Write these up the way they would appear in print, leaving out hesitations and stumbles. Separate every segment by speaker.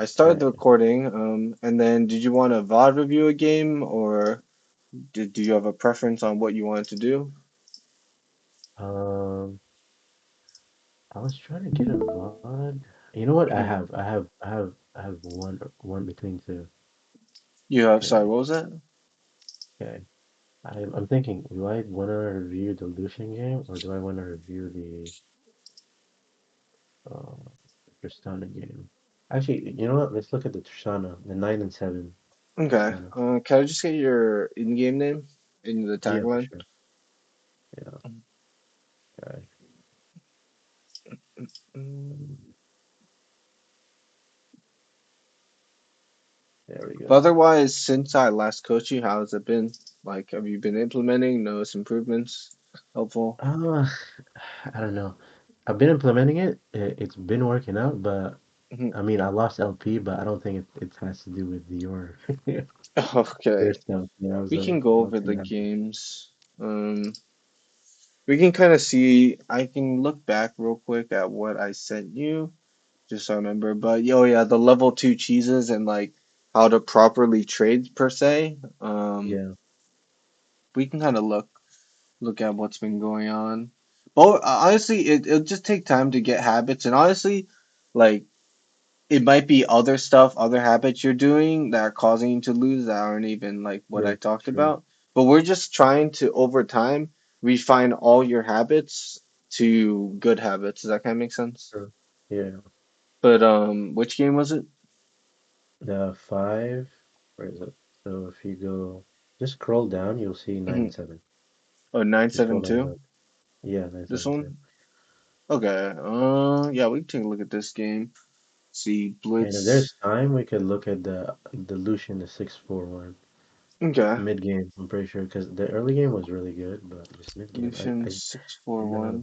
Speaker 1: I started the
Speaker 2: Alright.
Speaker 1: recording, and then did you want to VOD review a game, or do you have a preference on what you wanted to do?
Speaker 2: Um, I was trying to get a VOD. You know what?
Speaker 1: Mhm.
Speaker 2: I have one between two.
Speaker 1: You have, sorry,
Speaker 2: Okay,
Speaker 1: what was that?
Speaker 2: okay. I'm thinking, do I want to review the Lucian game or do I want to review uh the Tristana game? Actually, you know what? Let's look at the Tristana, the 9 and 7
Speaker 1: Okay.
Speaker 2: Tristana.
Speaker 1: Can I just get your in-game name in the
Speaker 2: Yeah, for
Speaker 1: tagline?
Speaker 2: sure. Yeah. Okay.
Speaker 1: Mm.
Speaker 2: Um, there we
Speaker 1: But
Speaker 2: go.
Speaker 1: otherwise, since I last coached you, how has it been? Like, have you been implementing? Notice improvements? Helpful?
Speaker 2: Uh, I don't know. I've been implementing it. It's been working out, but
Speaker 1: Mhm.
Speaker 2: I mean, I lost LP, but I don't think it has to do with your
Speaker 1: Okay.
Speaker 2: stuff. Yeah, I was
Speaker 1: We
Speaker 2: like
Speaker 1: can go over
Speaker 2: bouncing
Speaker 1: the
Speaker 2: back.
Speaker 1: games. We can kind of see. I can look back real quick at what I sent you, just so I remember. But oh yeah, the level two cheeses and like how to properly trade per se.
Speaker 2: Yeah.
Speaker 1: We can kind of look at what's been going on. But honestly, it'll just take time to get habits, and honestly, like it might be other stuff, other habits you're doing that are causing you to lose that aren't even like what I
Speaker 2: True.
Speaker 1: talked
Speaker 2: True.
Speaker 1: about. But we're just trying to over time refine all your habits to good habits. Does that kind of make sense?
Speaker 2: True. Yeah.
Speaker 1: But which game was it?
Speaker 2: The five. Where is it? So if you go, just scroll down, you'll see nine
Speaker 1: Hmm.
Speaker 2: and seven.
Speaker 1: Oh, nine
Speaker 2: Just
Speaker 1: seven
Speaker 2: scroll down a
Speaker 1: two.
Speaker 2: little. Yeah, nine
Speaker 1: This
Speaker 2: seven two.
Speaker 1: one? Okay. Yeah, we can take a look at this game. See,
Speaker 2: And if there's
Speaker 1: Blitz.
Speaker 2: time, we could look at the Lucian, the 6-4 one.
Speaker 1: Okay.
Speaker 2: Mid game, I'm pretty sure, because the early game was really good, but just mid game,
Speaker 1: Lucian
Speaker 2: I
Speaker 1: 641.
Speaker 2: the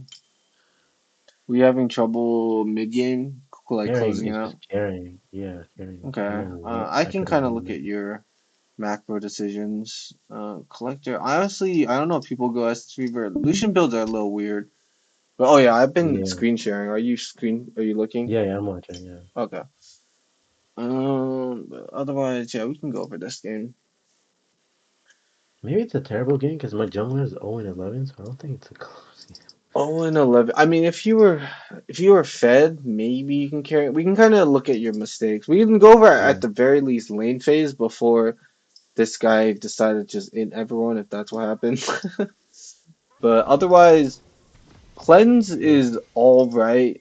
Speaker 1: We having trouble mid game, like
Speaker 2: carrying
Speaker 1: closing it
Speaker 2: is
Speaker 1: out.
Speaker 2: just carrying. Yeah, carrying. I don't
Speaker 1: Okay.
Speaker 2: know what
Speaker 1: I
Speaker 2: I
Speaker 1: can
Speaker 2: could have
Speaker 1: kind of
Speaker 2: done
Speaker 1: look
Speaker 2: there.
Speaker 1: at your macro decisions. Collector. Honestly, I don't know if people go S3 ver Lucian builds are a little weird. But oh yeah, I've been
Speaker 2: Yeah,
Speaker 1: screen sharing. Are you looking?
Speaker 2: yeah, I'm watching. Yeah,
Speaker 1: Okay. But otherwise, yeah, we can go over this game.
Speaker 2: maybe it's a terrible game because my jungler is 0-11, so I don't think it's a close game.
Speaker 1: Oh, and 11. I mean, if you were fed, maybe you can carry. We can kind of look at your mistakes. We can go over
Speaker 2: Yeah.
Speaker 1: at the very least lane phase before this guy decided to just in everyone if that's what happened. But otherwise, cleanse
Speaker 2: Yeah.
Speaker 1: is all right.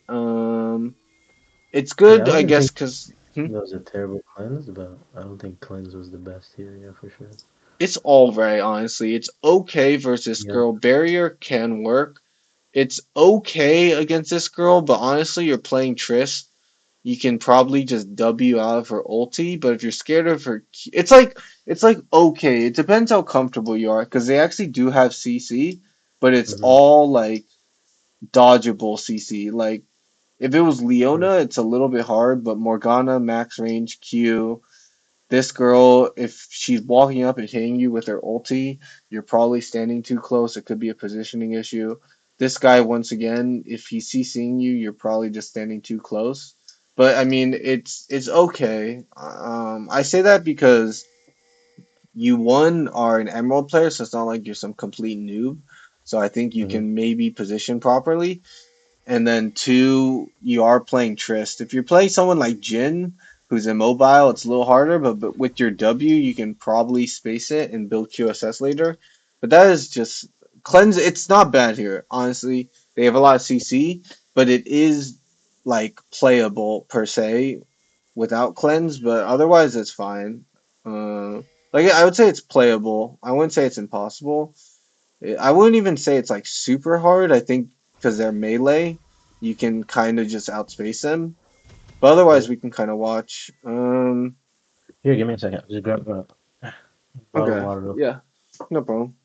Speaker 1: It's
Speaker 2: Yeah, I
Speaker 1: good, I
Speaker 2: wouldn't
Speaker 1: guess,
Speaker 2: think
Speaker 1: because
Speaker 2: that was a terrible cleanse, but I don't think cleanse was the best here. Yeah, for sure.
Speaker 1: it's all right. Honestly, it's okay versus
Speaker 2: Yeah.
Speaker 1: girl. Barrier can work. It's okay against this girl, but honestly, you're playing Triss. You can probably just W out of her ulti, but if you're scared of her, it's like okay. It depends how comfortable you are, because they actually do have CC, but it's
Speaker 2: Mm-hmm.
Speaker 1: all like dodgeable CC. Like if it was
Speaker 2: True.
Speaker 1: Leona, it's a little bit hard, but Morgana, max range, Q. This girl, if she's walking up and hitting you with her ulti, you're probably standing too close. It could be a positioning issue. This guy, once again, if he's CCing you, you're probably just standing too close. But I mean, it's okay. I say that because you one are an Emerald player, so it's not like you're some complete noob. So I think you
Speaker 2: Mm-hmm.
Speaker 1: can maybe position properly. And then two, you are playing Trist. If you're playing someone like Jin, who's immobile, it's a little harder, but with your W, you can probably space it and build QSS later. But that is just cleanse. It's not bad here, honestly. They have a lot of CC, but it is like playable per se without cleanse. But otherwise, it's fine. Uh, like I would say it's playable. I wouldn't say it's impossible. I wouldn't even say it's like super hard. I think because they're melee, you can kind of just outspace them. But otherwise,
Speaker 2: True.
Speaker 1: we can kind of watch.
Speaker 2: Here, give me a second. Just grab a bottle of
Speaker 1: Okay,
Speaker 2: water real quick.
Speaker 1: yeah, no problem.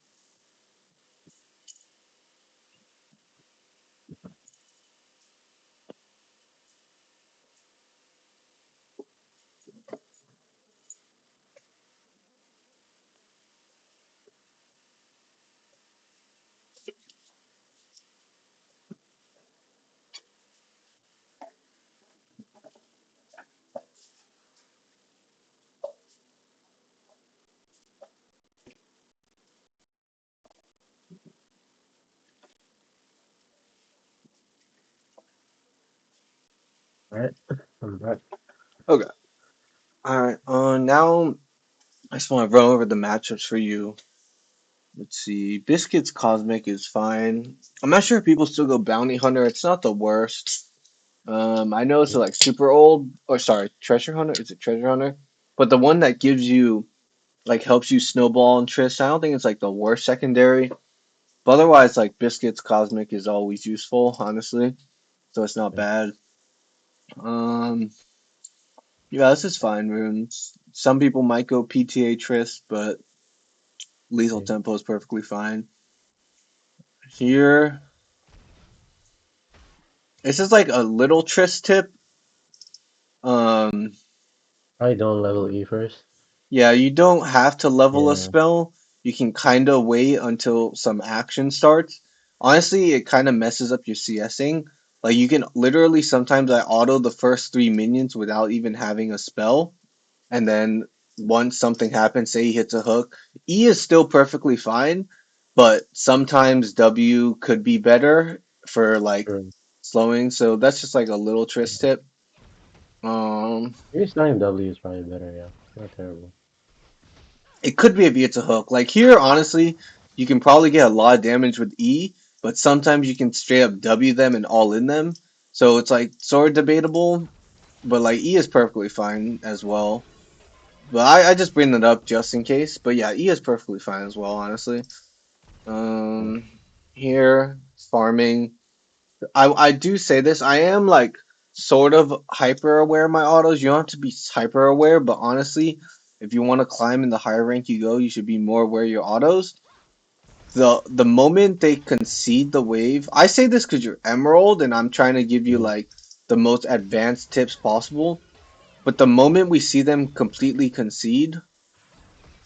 Speaker 2: Alright, I'm back.
Speaker 1: Okay. All right. Now I just want to run over the matchups for you. Let's see. Biscuits Cosmic is fine. I'm not sure if people still go Bounty Hunter. It's not the worst. I know it's like super old, or sorry, Treasure Hunter. Is it Treasure Hunter? But the one that gives you like helps you snowball and Triss. I don't think it's like the worst secondary. But otherwise, like Biscuits Cosmic is always useful, honestly. So it's not
Speaker 2: Yeah,
Speaker 1: bad. Um, yeah, this is fine runes. Some people might go PTA Triss, but Lethal
Speaker 2: okay.
Speaker 1: Tempo is perfectly fine. Here, this is like a little Triss tip. Um,
Speaker 2: Probably don't level E first.
Speaker 1: yeah, you don't have to level a
Speaker 2: Yeah,
Speaker 1: spell. You can kind of wait until some action starts. Honestly, it kind of messes up your CSing. Like you can literally sometimes I auto the first three minions without even having a spell, and then once something happens, say he hits a hook, E is still perfectly fine, but sometimes W could be better for like
Speaker 2: true.
Speaker 1: slowing. So that's just like a little tryst tip. Um,
Speaker 2: Maybe starting W is probably better, yeah. Not terrible.
Speaker 1: it could be if it's a hook. Like here, honestly, you can probably get a lot of damage with E, but sometimes you can straight up W them and all in them. So it's like sort of debatable, but like E is perfectly fine as well. But I just bring it up just in case. But yeah, E is perfectly fine as well, honestly.
Speaker 2: Yeah.
Speaker 1: Um, here farming. I do say this. I am like sort of hyper aware of my autos. You don't have to be hyper aware, but honestly, if you want to climb in the higher rank you go, you should be more aware of your autos. The moment they concede the wave, I say this because you're Emerald, and I'm trying to give you
Speaker 2: Mhm.
Speaker 1: like the most advanced tips possible. But the moment we see them completely concede,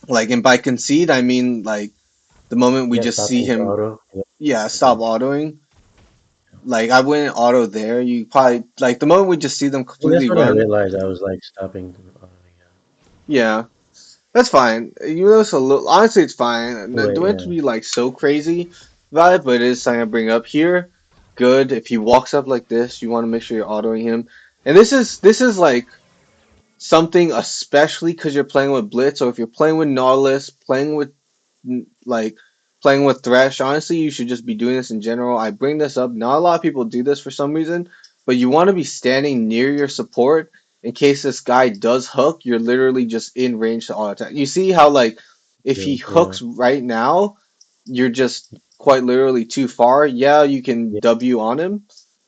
Speaker 1: like, and by concede I mean like the moment we
Speaker 2: Yeah,
Speaker 1: just see
Speaker 2: stopping to
Speaker 1: him,
Speaker 2: auto. Yeah,
Speaker 1: yeah, stop
Speaker 2: okay.
Speaker 1: autoing. Like I wouldn't auto there. You probably like the moment we just see them
Speaker 2: I think that's
Speaker 1: completely
Speaker 2: when I
Speaker 1: run.
Speaker 2: realized I was like stopping to auto. Yeah.
Speaker 1: Yeah, that's fine. You know, it's a little. Honestly, it's fine.
Speaker 2: Wait,
Speaker 1: Don't have to
Speaker 2: yeah.
Speaker 1: be like so crazy about it, but it is something I bring up here. Good. If he walks up like this, you want to make sure you're autoing him. And this is like something especially because you're playing with Blitz, or if you're playing with Nautilus, playing with like playing with Thresh. Honestly, you should just be doing this in general. I bring this up. Not a lot of people do this for some reason, but you want to be standing near your support in case this guy does hook. You're literally just in range to auto attack. You see how like if he
Speaker 2: Yeah, yeah.
Speaker 1: hooks right now, you're just quite literally too far. Yeah, you can
Speaker 2: Yeah,
Speaker 1: W on him,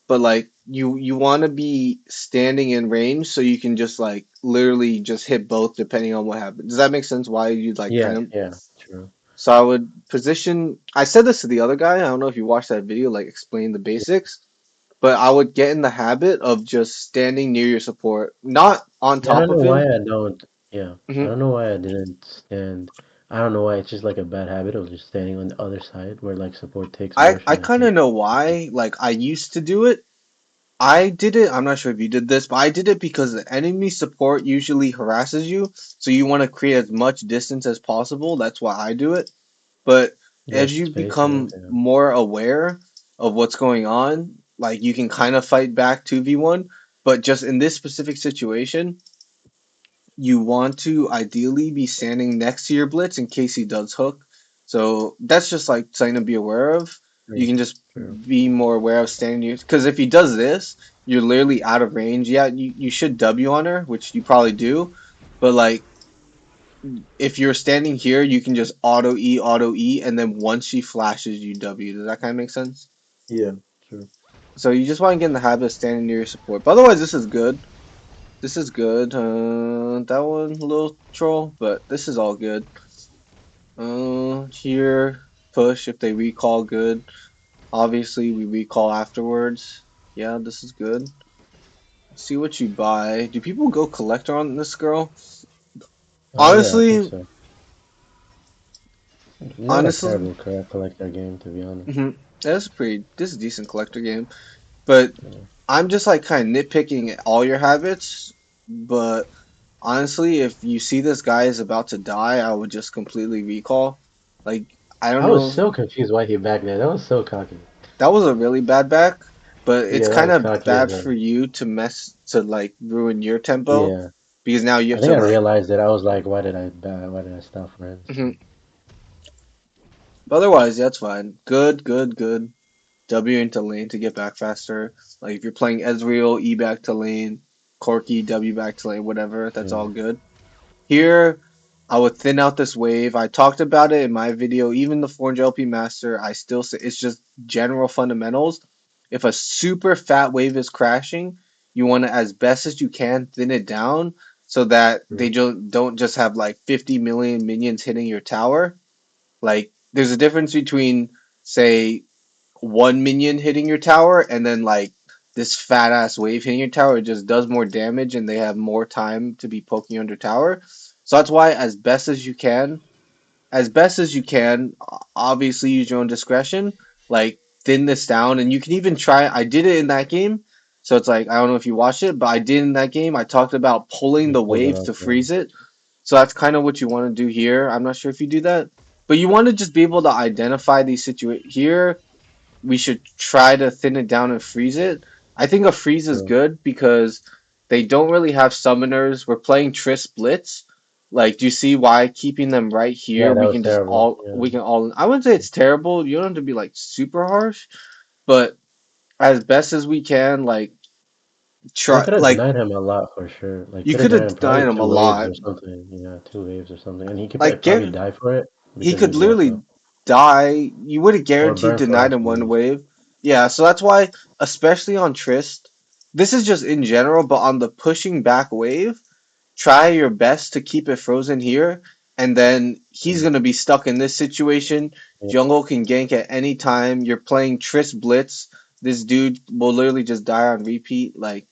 Speaker 1: but like you want to be standing in range so you can just like literally just hit both depending on what happens. Does that make sense? Why you like
Speaker 2: yeah,
Speaker 1: kind of
Speaker 2: yeah, true.
Speaker 1: so I would position. I said this to the other guy. I don't know if you watched that video, like explain the
Speaker 2: Yeah.
Speaker 1: basics. But I would get in the habit of just standing near your support, not on
Speaker 2: Yeah, I
Speaker 1: top
Speaker 2: don't
Speaker 1: of
Speaker 2: know why
Speaker 1: him.
Speaker 2: I don't. Yeah, I
Speaker 1: hmm
Speaker 2: don't know why I didn't stand. I don't know why it's just like a bad habit of just standing on the other side where like support takes
Speaker 1: I
Speaker 2: motion and
Speaker 1: kind of
Speaker 2: can.
Speaker 1: know why. Like I used to do it. I did it. I'm not sure if you did this, but I did it because the enemy support usually harasses you, so you want to create as much distance as possible. That's why I do it. But
Speaker 2: Less
Speaker 1: as you
Speaker 2: space, I guess.
Speaker 1: become
Speaker 2: Yeah.
Speaker 1: more aware of what's going on, like you can kind of fight back 2v1, but just in this specific situation, you want to ideally be standing next to your blitz in case he does hook. So that's just like something to be aware of. You
Speaker 2: True.
Speaker 1: can just
Speaker 2: True.
Speaker 1: be more aware of standing near because if he does this, you're literally out of range. Yeah, you should W on her, which you probably do, but like if you're standing here, you can just auto E, and then once she flashes, you W. Does that kind of make sense?
Speaker 2: Yeah. True.
Speaker 1: So you just want to get in the habit of standing near your support. But otherwise, this is good. This is good. That one a little troll, but this is all good. Here push if they recall good. Obviously, we recall afterwards. Yeah, this is good. See what you buy. Do people go collector on this girl?
Speaker 2: Yeah, I think
Speaker 1: Honestly,
Speaker 2: so. Not a
Speaker 1: honestly,
Speaker 2: terrible collector game, to be honest.
Speaker 1: that's a pretty. This is a decent collector game. But
Speaker 2: Yeah.
Speaker 1: I'm just like kind of nitpicking at all your habits. But honestly, if you see this guy is about to die, I would just completely recall. Like I don't
Speaker 2: I was
Speaker 1: know,
Speaker 2: so confused why he back there. That was so cocky.
Speaker 1: that was a really bad back. but it's
Speaker 2: Yeah, that
Speaker 1: kind
Speaker 2: was
Speaker 1: of
Speaker 2: cocky of
Speaker 1: bad for
Speaker 2: him.
Speaker 1: you to mess to like ruin your tempo
Speaker 2: Yeah,
Speaker 1: because now you
Speaker 2: I
Speaker 1: have
Speaker 2: think
Speaker 1: to
Speaker 2: I
Speaker 1: like.
Speaker 2: realized it. I was like, why did I stop for him? So,
Speaker 1: Mhm. But otherwise, that's fine. Good, good, good. W into lane to get back faster. Like if you're playing Ezreal, E back to lane, Corki, W back to lane, whatever, that's
Speaker 2: yeah,
Speaker 1: all good. Here, I would thin out this wave. I talked about it in my video. Even the 400 LP Master, I still say it's just general fundamentals. If a super fat wave is crashing, you want to, as best as you can, thin it down so that they
Speaker 2: true.
Speaker 1: don't just have like 50 million minions hitting your tower. Like, there's a difference between, say, one minion hitting your tower and then like this fat ass wave hitting your tower. It just does more damage and they have more time to be poking under tower. So that's why, as best as you can, obviously use your own discretion. Like thin this down, and you can even try. I did it in that game, so it's like I don't know if you watched it, but I did in that game. I talked about pulling
Speaker 2: You
Speaker 1: the
Speaker 2: pulled it
Speaker 1: wave
Speaker 2: up,
Speaker 1: to
Speaker 2: yeah.
Speaker 1: freeze it. So that's kind of what you want to do here. I'm not sure if you do that, but you want to just be able to identify these situations. Here we should try to thin it down and freeze it. I think a freeze is
Speaker 2: True.
Speaker 1: good because they don't really have summoners. We're playing Triss Blitz. Like, do you see why keeping them right here?
Speaker 2: Yeah, that was terrible. Yeah,
Speaker 1: We can all. I wouldn't say it's terrible. You don't have to be like super harsh, but as best as we can, like
Speaker 2: we
Speaker 1: try.
Speaker 2: could have
Speaker 1: Like
Speaker 2: denied him a lot for sure. Like,
Speaker 1: you
Speaker 2: could have
Speaker 1: could
Speaker 2: denied
Speaker 1: have
Speaker 2: him
Speaker 1: denied
Speaker 2: probably
Speaker 1: him a
Speaker 2: two waves
Speaker 1: lot.
Speaker 2: or something. Yeah, two waves or something, and he could
Speaker 1: Like
Speaker 2: probably
Speaker 1: get
Speaker 2: die for it
Speaker 1: he
Speaker 2: because he
Speaker 1: could
Speaker 2: was locked
Speaker 1: literally
Speaker 2: up
Speaker 1: die. You would have
Speaker 2: or
Speaker 1: guaranteed
Speaker 2: burn
Speaker 1: denied
Speaker 2: frost
Speaker 1: him one
Speaker 2: maybe.
Speaker 1: wave. Yeah, so that's why, especially on Trist, this is just in general, but on the pushing back wave, try your best to keep it frozen here, and then he's
Speaker 2: Mm,
Speaker 1: gonna be stuck in this situation.
Speaker 2: yeah.
Speaker 1: Jungle can gank at any time. You're playing Trist Blitz. This dude will literally just die on repeat, like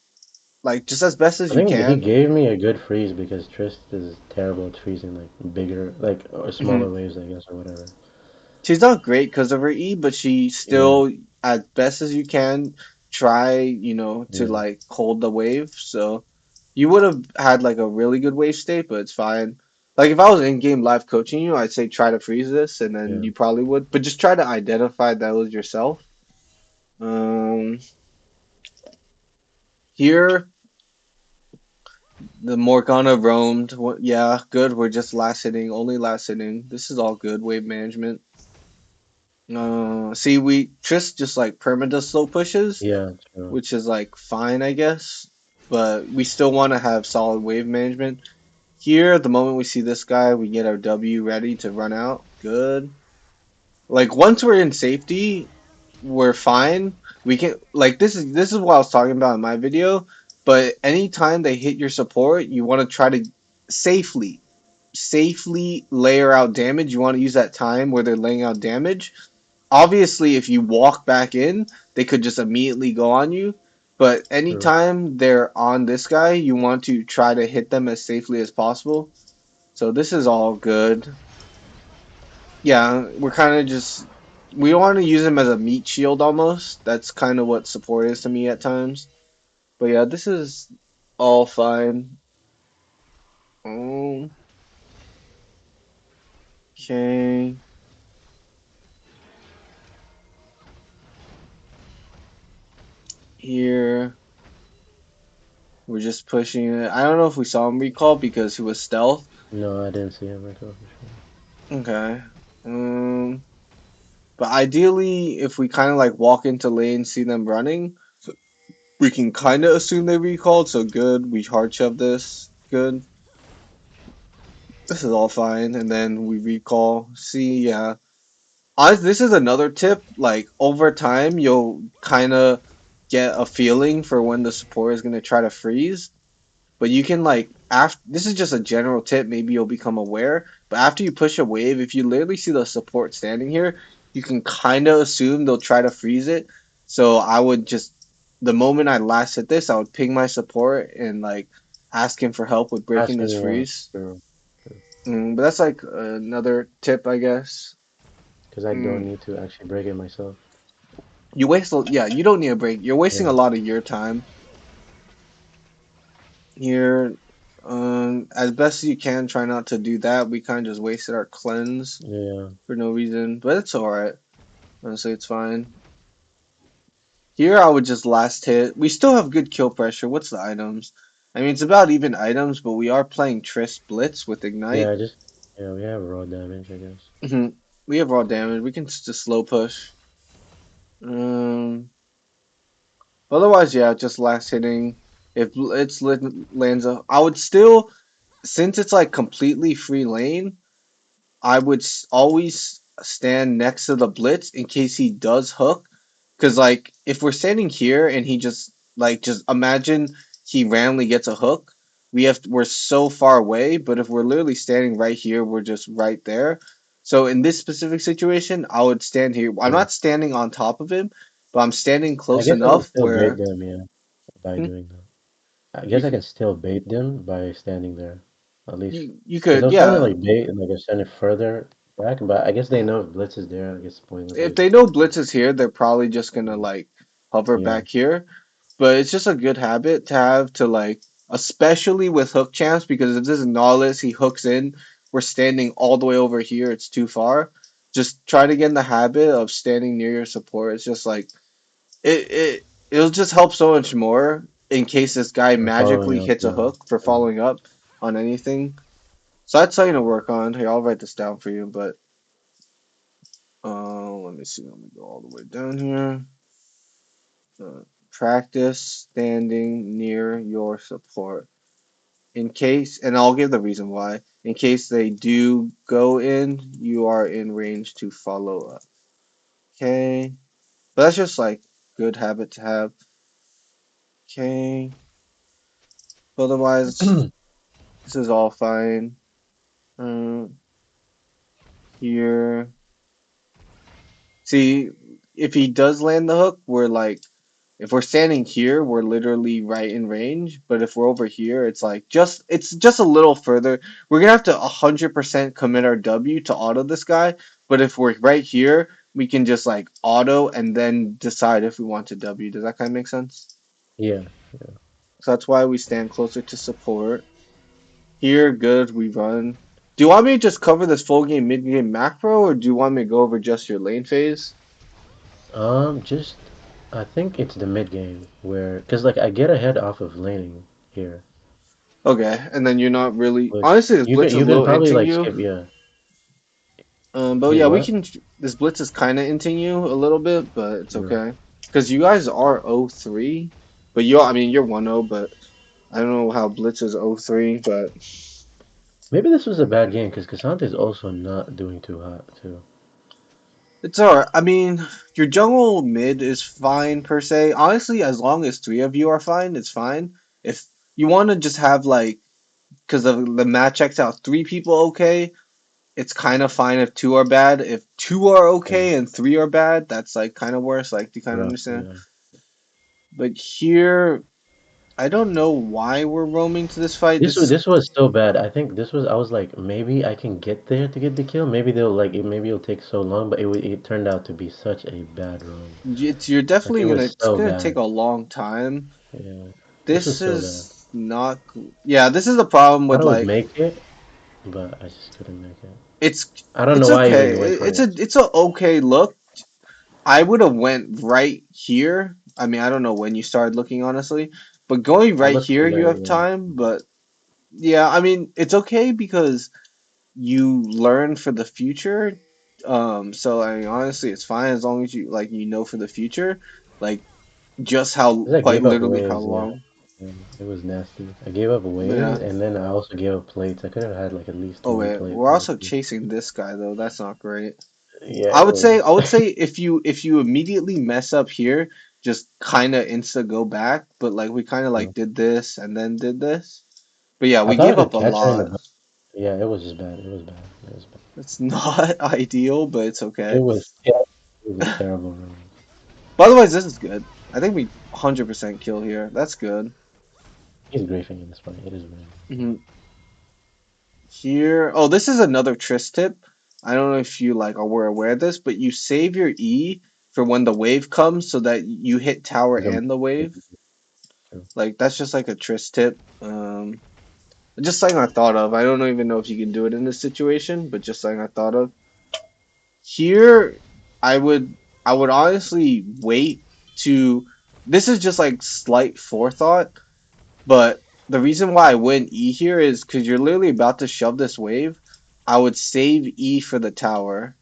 Speaker 1: just as best as
Speaker 2: I
Speaker 1: you
Speaker 2: think he
Speaker 1: can.
Speaker 2: gave me a good freeze because Trist is terrible at freezing like bigger, like or
Speaker 1: Mhm.
Speaker 2: smaller waves, I guess, or whatever.
Speaker 1: She's not great because of her E, but she
Speaker 2: Yeah,
Speaker 1: still, as best as you can, try, to
Speaker 2: yeah,
Speaker 1: like hold the wave. So you would have had like a really good wave state, but it's fine. Like if I was in game live coaching you, I'd say try to freeze this, and then
Speaker 2: yeah.
Speaker 1: you probably would. But just try to identify that was yourself. Um, Here the Morgana roamed. Yeah, good. We're just last hitting, only last hitting. This is all good. Wave management. See, we just like permadeath slow pushes,
Speaker 2: Yeah, true.
Speaker 1: which is like fine, I guess. But we still want to have solid wave management. Here, the moment we see this guy, we get our W ready to run out. Good. Like once we're in safety, we're fine. We can like this is what I was talking about in my video. But anytime they hit your support, you want to try to safely, safely layer out damage. You want to use that time where they're laying out damage. Obviously, if you walk back in, they could just immediately go on you. But
Speaker 2: True.
Speaker 1: anytime they're on this guy, you want to try to hit them as safely as possible. So this is all good. Yeah, we're kind of just we want to use him as a meat shield almost. That's kind of what support is to me at times. But yeah, this is all fine. Um, okay, here we're just pushing it. I don't know if we saw him recall because he was stealth.
Speaker 2: No, I didn't see him recall for sure.
Speaker 1: Okay. Um, but ideally, if we kind of like walk into lane, see them running, we can kind of assume they recalled. So good. We hard shove this. Good. This is all fine. And then we recall. See, yeah. This is another tip. Like over time, you'll kind of get a feeling for when the support is going to try to freeze. But you can like after this is just a general tip, maybe you'll become aware. But after you push a wave, if you literally see the support standing here, you can kind of assume they'll try to freeze it. So I would just the moment I last hit this, I would ping my support and like ask him for help with breaking
Speaker 2: Asking,
Speaker 1: this
Speaker 2: yeah,
Speaker 1: freeze.
Speaker 2: true, true.
Speaker 1: But that's like another tip, I guess.
Speaker 2: Because I don't
Speaker 1: Mm,
Speaker 2: need to actually break it myself.
Speaker 1: yeah, you don't need a break. You're wasting
Speaker 2: Yeah,
Speaker 1: a lot of your time here. As best as you can, try not to do that. We kind of just wasted our cleanse
Speaker 2: yeah.
Speaker 1: for no reason, but it's all right. Honestly, it's fine. Here I would just last hit. We still have good kill pressure. What's the items? I mean, it's about even items, but we are playing Triss Blitz with Ignite.
Speaker 2: Yeah, just yeah, we have raw damage, I guess.
Speaker 1: Mhm. We have raw damage. We can just slow push. Um, Otherwise, yeah, just last hitting. If lands a, I would still, since it's like completely free lane, I would always stand next to the blitz in case he does hook. Because like if we're standing here and he just imagine he randomly gets a hook, we're so far away. But if we're literally standing right here, we're just right there. So in this specific situation, I would stand here. I'm
Speaker 2: Yeah.
Speaker 1: not standing on top of him, but I'm standing
Speaker 2: I
Speaker 1: close
Speaker 2: guess I can
Speaker 1: enough
Speaker 2: still bait
Speaker 1: where
Speaker 2: them, yeah, by
Speaker 1: hmm,
Speaker 2: doing that. I
Speaker 1: you
Speaker 2: guess I
Speaker 1: could
Speaker 2: can still bait them by standing there, at least.
Speaker 1: you
Speaker 2: Because I
Speaker 1: could
Speaker 2: was trying to
Speaker 1: yeah.
Speaker 2: like bait and like extend it further back, but I guess they know if Blitz is there, I guess it's pointless. I
Speaker 1: If
Speaker 2: could
Speaker 1: they
Speaker 2: just
Speaker 1: know
Speaker 2: stand
Speaker 1: Blitz is here, they're probably just gonna
Speaker 2: there.
Speaker 1: like hover
Speaker 2: Yeah.
Speaker 1: back here. But it's just a good habit to have to like, especially with hook champs, because if this is Nautilus, he hooks in. We're standing all the way over here. It's too far. Just try to get in the habit of standing near your support. It's just like it'll just help so much more in case this guy
Speaker 2: For following
Speaker 1: magically
Speaker 2: up,
Speaker 1: hits a
Speaker 2: yeah.
Speaker 1: hook for
Speaker 2: Yeah.
Speaker 1: following up on anything. So that's something to work on. Here, I'll write this down for you. But let me see. Let me go all the way down here. Practice standing near your support. In case, and I'll give the reason why. In case they do go in, you are in range to follow up. Okay. But that's just like good habit to have. Okay. Otherwise, this is all fine. Um, Here. See, if he does land the hook, we're like, if we're standing here, we're literally right in range. But if we're over here, it's just a little further. We're gonna have to 100% commit our W to auto this guy. But if we're right here, we can just like auto and then decide if we want to W. Does that kind of make sense?
Speaker 2: Yeah.
Speaker 1: So that's why we stand closer to support. Here, good, we run. Do you want me to just cover this full game, mid game macro, or do you want me to go over just your lane phase?
Speaker 2: Just I think it's the mid game where, cause like I get ahead off of laning here,
Speaker 1: Okay, and then you're not really
Speaker 2: which
Speaker 1: honestly this blitz is
Speaker 2: you
Speaker 1: a
Speaker 2: can
Speaker 1: little
Speaker 2: probably
Speaker 1: into
Speaker 2: like
Speaker 1: you.
Speaker 2: skip. Yeah.
Speaker 1: But
Speaker 2: Wait,
Speaker 1: yeah, we
Speaker 2: what?
Speaker 1: can. This blitz is kind of into you a little bit, but it's
Speaker 2: Yeah.
Speaker 1: okay because you guys are 0-3, but I mean, you're 1-0, but I don't know how blitz is 0-3, but
Speaker 2: Maybe this was a bad game because Cassante is also not doing too hot too.
Speaker 1: it's alright. I mean, your jungle mid is fine per se. Honestly, as long as three of you are fine, it's fine. If you want to just have like, because the match checks out three people okay, it's kind of fine if two are bad. If two are
Speaker 2: Yeah.
Speaker 1: okay and three are bad, that's like kind of worse. Like, do you kind of
Speaker 2: Rough.
Speaker 1: understand?
Speaker 2: Yeah.
Speaker 1: But here, I don't know why we're roaming to this fight.
Speaker 2: This was so bad. I think this was I was like maybe I can get there to get the kill. Maybe they'll like it. Maybe it'll take so long, but it turned out to be such a bad roam.
Speaker 1: You're
Speaker 2: Like it
Speaker 1: definitely gonna
Speaker 2: was
Speaker 1: it's
Speaker 2: so
Speaker 1: gonna take
Speaker 2: bad.
Speaker 1: a long time.
Speaker 2: Yeah. This
Speaker 1: This
Speaker 2: was so bad.
Speaker 1: is not yeah. This is the problem
Speaker 2: Thought
Speaker 1: with
Speaker 2: I would
Speaker 1: like
Speaker 2: make it, but I just couldn't make it.
Speaker 1: it's
Speaker 2: I don't know
Speaker 1: it's
Speaker 2: why I
Speaker 1: okay.
Speaker 2: even went for it.
Speaker 1: It's a okay look. I would have went right here. I mean, I don't know when you started looking honestly, but going
Speaker 2: I
Speaker 1: right
Speaker 2: looked
Speaker 1: here, you
Speaker 2: late.
Speaker 1: have
Speaker 2: Yeah.
Speaker 1: time. But yeah, I mean, it's okay because you learn for the future. So I mean, honestly, it's fine as long as you like you know for the future, like just how
Speaker 2: 'Cause I
Speaker 1: quite
Speaker 2: gave up
Speaker 1: literally how
Speaker 2: waves. Yeah.
Speaker 1: long.
Speaker 2: Yeah. It was nasty. I gave up waves,
Speaker 1: Yeah.
Speaker 2: and then I also gave up plates. I could have had like at least
Speaker 1: Oh
Speaker 2: 20
Speaker 1: wait,
Speaker 2: plates,
Speaker 1: we're also
Speaker 2: honestly.
Speaker 1: chasing this guy though. That's not great.
Speaker 2: Yeah, it was.
Speaker 1: I would say if you immediately mess up here, just kind of insta go back. But like we kind of
Speaker 2: Yeah.
Speaker 1: like did this and then did this. But yeah,
Speaker 2: I
Speaker 1: we
Speaker 2: thought I
Speaker 1: gave
Speaker 2: could
Speaker 1: up a
Speaker 2: catch her in the
Speaker 1: lot.
Speaker 2: back. Yeah, it was just bad. It was bad. It was bad.
Speaker 1: It's not ideal, but it's
Speaker 2: It
Speaker 1: okay.
Speaker 2: was yeah, it was a terrible round.
Speaker 1: But otherwise, this is good. I think we 100% kill here. That's good.
Speaker 2: He's griefing in this fight. It is bad.
Speaker 1: Mhm. Here, oh, this is another Tryst tip. I don't know if you like were aware of this, but you save your E for when the wave comes so that you hit tower
Speaker 2: Like a
Speaker 1: and the wave.
Speaker 2: true.
Speaker 1: Like that's just like a Tryst tip. Just something I thought of. I don't even know if you can do it in this situation, but just something I thought of. Here, I would I would honestly wait. to. This is just like slight forethought, but the reason why I wouldn't E here is because you're literally about to shove this wave. I would save E for the tower.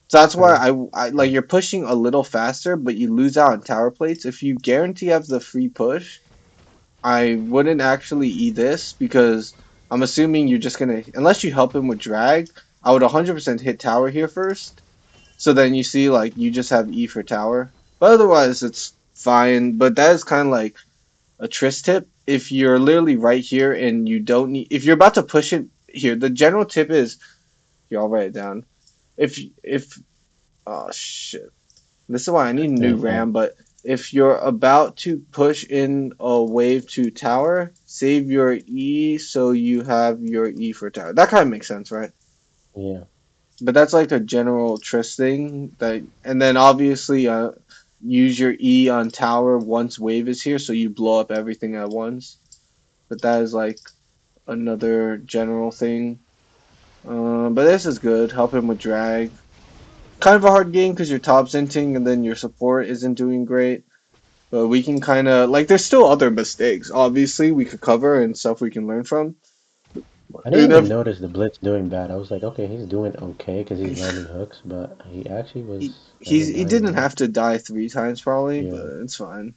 Speaker 1: So that's why
Speaker 2: True.
Speaker 1: I like you're pushing a little faster, but you lose out on tower plates. If you guarantee you have the free push, I wouldn't actually E this because I'm assuming you're just gonna unless you help him with drag, I would 100% hit tower here first. So then you see like you just have E for tower. But otherwise it's fine. But that is kind of like a tryst tip. If you're literally right here and you don't need if you're about to push it here, the general tip is you all write it down. If oh shit. This is why I need a new
Speaker 2: Yeah.
Speaker 1: RAM, but if you're about to push in a wave to tower, save your E so you have your E for tower. That kind of makes sense, right?
Speaker 2: Yeah.
Speaker 1: But that's like a general Triss thing that, and then obviously use your E on tower once wave is here, so you blow up everything at once. But that is like another general thing. But this is good. Help him with drag. Kind of a hard game because your top's inting and then your support isn't doing great. But we can kind of like there's still other mistakes. Obviously, we could cover and stuff we can learn from.
Speaker 2: I didn't
Speaker 1: And
Speaker 2: even
Speaker 1: if
Speaker 2: notice the Blitz doing bad. I was like, okay, he's doing okay because he's landing hooks, but he actually was kind of
Speaker 1: he
Speaker 2: dying a
Speaker 1: didn't
Speaker 2: lot.
Speaker 1: have to die 3 times probably, but
Speaker 2: Yeah.
Speaker 1: it's fine.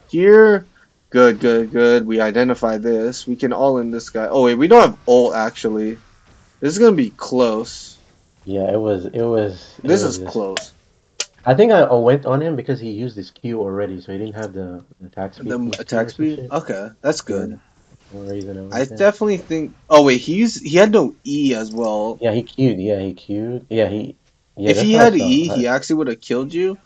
Speaker 1: Here, good, good, good. We identify this. We can all in this guy. Oh wait, we don't have ult actually. This is gonna be close.
Speaker 2: Yeah, it
Speaker 1: This
Speaker 2: was
Speaker 1: is
Speaker 2: just.
Speaker 1: close.
Speaker 2: I think I went on him because he used his Q already, so he didn't have the attack speed
Speaker 1: The
Speaker 2: from his Q
Speaker 1: attack
Speaker 2: or some
Speaker 1: speed.
Speaker 2: shit.
Speaker 1: Okay, that's
Speaker 2: Yeah,
Speaker 1: good.
Speaker 2: for some reason I
Speaker 1: I
Speaker 2: went in.
Speaker 1: definitely think. Oh wait, he had no E as well.
Speaker 2: Yeah, he queued. Yeah, he queued. Yeah, he. Yeah,
Speaker 1: If
Speaker 2: that's
Speaker 1: he
Speaker 2: what I
Speaker 1: had
Speaker 2: saw.
Speaker 1: E, he actually would have killed you.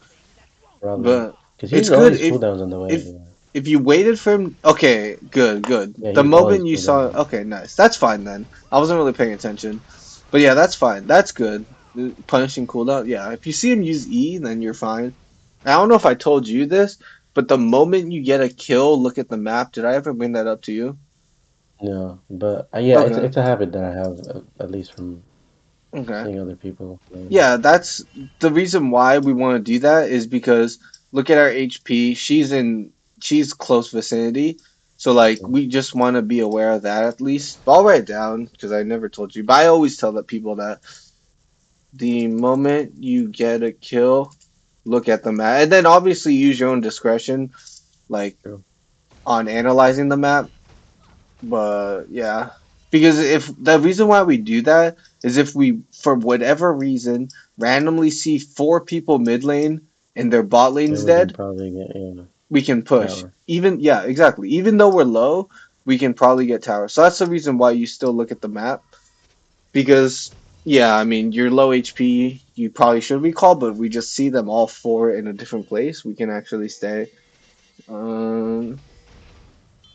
Speaker 2: Probably
Speaker 1: But
Speaker 2: because he
Speaker 1: it's
Speaker 2: used all
Speaker 1: good
Speaker 2: his cooldowns on the way.
Speaker 1: if
Speaker 2: Yeah,
Speaker 1: if you waited for him. Okay, good, good.
Speaker 2: yeah, he
Speaker 1: The
Speaker 2: used all his
Speaker 1: moment you saw,
Speaker 2: cooldowns on.
Speaker 1: okay, nice. That's fine then. I wasn't really paying attention, but yeah, that's fine. That's good. Punishing cooldown. Yeah, if you see him use E, then you're fine. I don't know if I told you this, but the moment you get a kill, look at the map. Did I ever bring that up to you?
Speaker 2: No, but yeah,
Speaker 1: Okay,
Speaker 2: it's a habit that I have at least from
Speaker 1: okay.
Speaker 2: seeing other people playing.
Speaker 1: Yeah, that's the reason why we want to do that is because look at our HP. She's close vicinity. So like
Speaker 2: Yeah.
Speaker 1: we just want to be aware of that at least. But I'll write it down because I never told you. But I always tell the people that the moment you get a kill, look at the map. And then obviously use your own discretion, like
Speaker 2: True.
Speaker 1: on analyzing the map. But yeah, because if the reason why we do that is if we, for whatever reason, randomly see 4 people mid lane and their bot
Speaker 2: Then
Speaker 1: lane's
Speaker 2: we can
Speaker 1: dead,
Speaker 2: probably get
Speaker 1: we can push.
Speaker 2: tower.
Speaker 1: Even yeah, exactly. Even though we're low, we can probably get tower. So that's the reason why you still look at the map because yeah, I mean you're low HP, you probably should recall, but we just see them all 4 in a different place. We can actually stay. Um,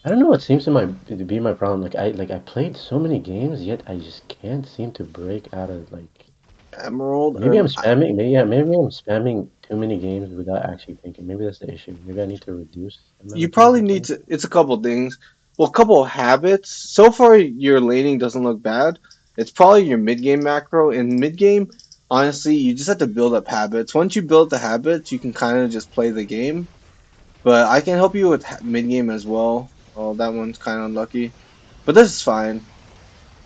Speaker 2: I don't know what seems to be my problem. I played so many games, yet I just can't seem to break out of like.
Speaker 1: Emerald.
Speaker 2: Maybe I'm spamming. Maybe yeah. Maybe I'm spamming too many games without actually thinking. Maybe that's the issue. Maybe I need to reduce the amount
Speaker 1: You
Speaker 2: of games
Speaker 1: probably
Speaker 2: I
Speaker 1: need
Speaker 2: play.
Speaker 1: to. It's a couple things. Well, a couple of habits. So far, your laning doesn't look bad. It's probably your mid game macro. In mid game, honestly, you just have to build up habits. Once you build the habits, you can kind of just play the game. But I can help you with mid game as well. Oh, that one's kind of unlucky, but this is fine.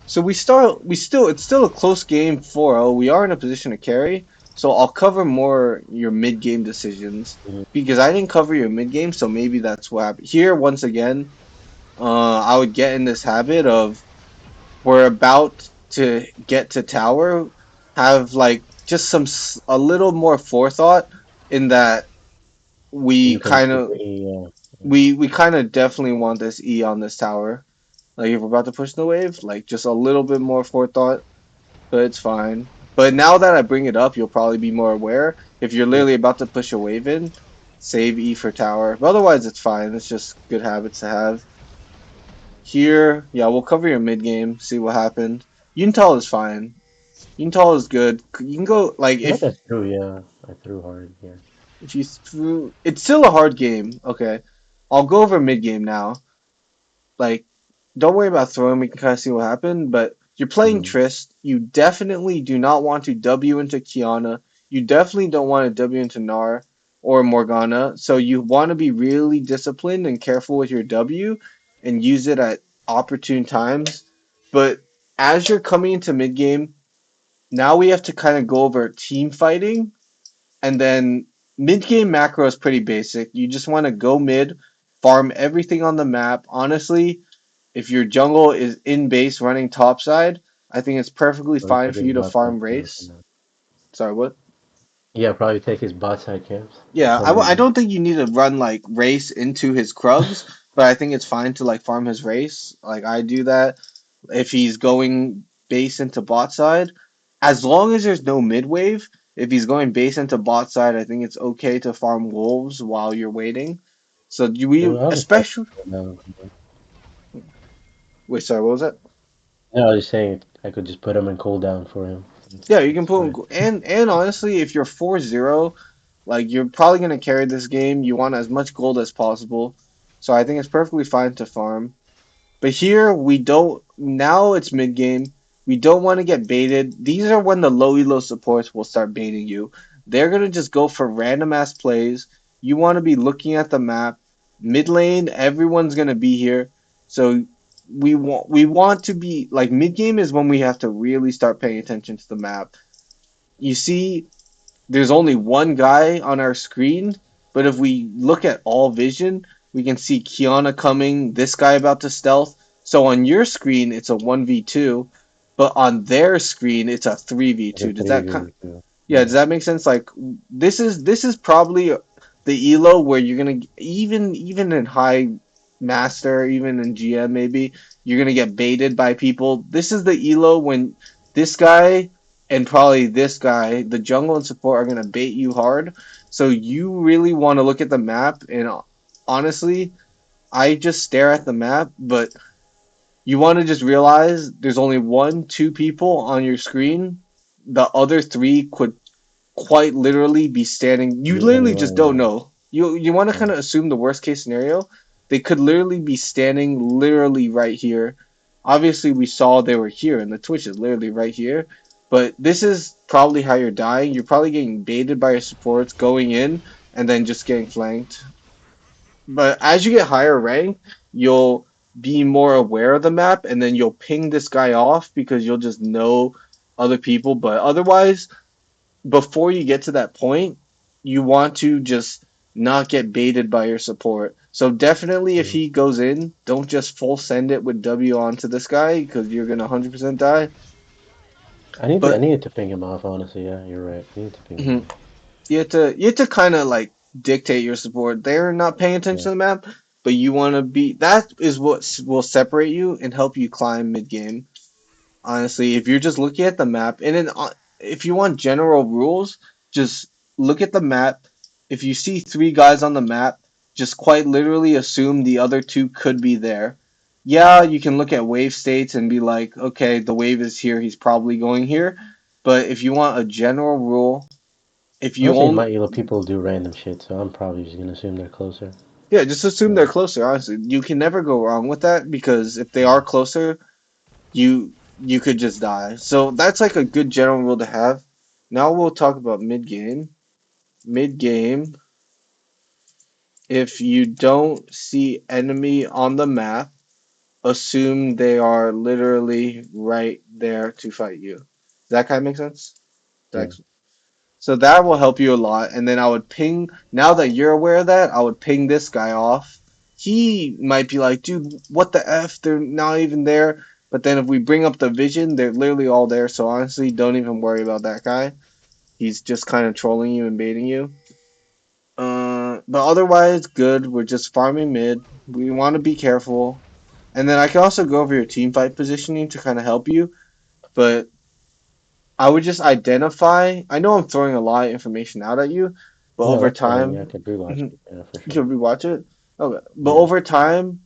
Speaker 1: So we start. We still. It's still a close game 4-0. We are in a position to carry. So I'll cover more your mid game decisions
Speaker 2: Mhm.
Speaker 1: because I didn't cover your mid game. So maybe that's what happened here. Once again, I would get in this habit of we're about to get to tower, have like just a little more forethought in that we
Speaker 2: You can
Speaker 1: kind
Speaker 2: keep
Speaker 1: of
Speaker 2: your E.
Speaker 1: we kind of definitely want this E on this tower. Like if we're about to push the wave, like just a little bit more forethought, but it's fine. But now that I bring it up, you'll probably be more aware. If you're
Speaker 2: Yeah.
Speaker 1: literally about to push a wave in, save E for tower. But otherwise, it's fine. It's just good habits to have. Here, yeah, we'll cover your mid game, see what happened. Yuntal is fine. Yuntal is good. You can go like
Speaker 2: I think I threw. Yeah, I threw hard here.
Speaker 1: if you threw. It's still a hard game. Okay, I'll go over mid game now. Like, don't worry about throwing. We can kind of see what happened. But you're playing
Speaker 2: Hmm.
Speaker 1: Trist. You definitely do not want to W into Kiana. You definitely don't want to W into Nar. or Morgana. So you want to be really disciplined and careful with your W and use it at opportune times. But as you're coming into mid game, now we have to kind of go over team fighting, and then mid game macro is pretty basic. You just want to go mid, farm everything on the map. Honestly, if your jungle is in base running topside, I think it's perfectly
Speaker 2: Probably
Speaker 1: fine
Speaker 2: take
Speaker 1: for
Speaker 2: his
Speaker 1: you to
Speaker 2: bot side
Speaker 1: farm
Speaker 2: camp for
Speaker 1: race.
Speaker 2: now.
Speaker 1: Sorry, what?
Speaker 2: Yeah, probably take his bot side camps for
Speaker 1: Yeah,
Speaker 2: some
Speaker 1: I
Speaker 2: reason.
Speaker 1: don't think you need to run like race into his Krugs, but I think it's fine to like farm his race. Like I do that if he's going base into bot side, as long as there's no mid wave. If he's going base into bot side, I think it's okay to farm wolves while you're waiting. So do we
Speaker 2: I'll just put
Speaker 1: especially
Speaker 2: him down.
Speaker 1: wait, sorry, what was that?
Speaker 2: No, I was just saying I could just put him in cooldown for him.
Speaker 1: Yeah, you can
Speaker 2: It's
Speaker 1: put
Speaker 2: fine.
Speaker 1: him, and honestly, if you're 4-0, like you're probably gonna carry this game. You want as much gold as possible. So I think it's perfectly fine to farm. But here we don't. Now it's mid game. We don't want to get baited. These are when the low elo supports will start baiting you. They're gonna just go for random ass plays. You want to be looking at the map. Mid lane, everyone's gonna be here. So we want to be like mid game is when we have to really start paying attention to the map. You see, there's only one guy on our screen, but if we look at all vision, we can see Kiana coming, this guy about to stealth. So on your screen, it's a 1v2, but on their screen, it's a
Speaker 2: It's a
Speaker 1: 3v2. Does that kind
Speaker 2: 3v2.
Speaker 1: Yeah,
Speaker 2: Yeah.
Speaker 1: does that make sense? Like this is probably the elo where you're gonna even in high master, even in GM maybe you're gonna get baited by people. This is the elo when this guy and probably this guy, the jungle and support are gonna bait you hard. So you really want to look at the map and honestly, I just stare at the map, but you want to just realize there's only one, two people on your screen. The other three could quite literally be standing. You
Speaker 2: Be
Speaker 1: literally just
Speaker 2: anywhere,
Speaker 1: don't
Speaker 2: yeah.
Speaker 1: know. You want to kind
Speaker 2: Yeah.
Speaker 1: of assume the worst case scenario. They could literally be standing literally right here. Obviously, we saw they were here, and the Twitch is literally right here. But this is probably how you're dying. You're probably getting baited by your supports going in and then just getting flanked. But as you get higher rank, you'll be more aware of the map, and then you'll ping this guy off because you'll just know other people. But otherwise, before you get to that point, you want to just not get baited by your support. So definitely, if
Speaker 2: Mm.
Speaker 1: he goes in, don't just full send it with W onto this guy because you're gonna 100% die.
Speaker 2: I
Speaker 1: But
Speaker 2: need to ping him off, honestly, yeah, you're right. I need to ping him
Speaker 1: mhm,
Speaker 2: off.
Speaker 1: you have to kind of like dictate your support. They're not paying attention
Speaker 2: Yeah.
Speaker 1: to the map, but you want to be. That is what will separate you and help you climb mid game. Honestly, if you're just looking at the map, and then if you want general rules, just look at the map. If you see three guys on the map, just quite literally assume the other two could be there. Yeah, you can look at wave states and be like, okay, the wave is here, he's probably going here. But if you want a general rule, if you
Speaker 2: Honestly, in
Speaker 1: only
Speaker 2: my elo, people do random shit, so I'm probably just gonna assume they're closer.
Speaker 1: yeah, just assume
Speaker 2: Yeah.
Speaker 1: they're closer. Honestly, you can never go wrong with that because if they are
Speaker 2: Mm.
Speaker 1: closer, you could just die. So that's like a good general rule to have. Now we'll talk about mid game. Mid game, if you don't see enemy on the map, assume they are literally right there to fight you. Does that kind of make sense?
Speaker 2: Yeah.
Speaker 1: So that will help you a lot. And then I would ping, now that you're aware of that, I would ping this guy off. He might be like, dude, what the F? They're not even there. But then if we bring up the vision, they're literally all there. So honestly, don't even worry about that guy. He's just kind of trolling you and baiting you. But otherwise, good. We're just farming mid. We want to be careful. And then I can also go over your team fight positioning to kind of help you. But I would just identify. I know I'm throwing a lot of information out at you, but
Speaker 2: No,
Speaker 1: over
Speaker 2: that's fine. Yeah, I
Speaker 1: time,
Speaker 2: could rewatch
Speaker 1: mhm,
Speaker 2: it. Yeah, for
Speaker 1: you
Speaker 2: sure.
Speaker 1: can rewatch it. Okay, but
Speaker 2: Yeah.
Speaker 1: over time,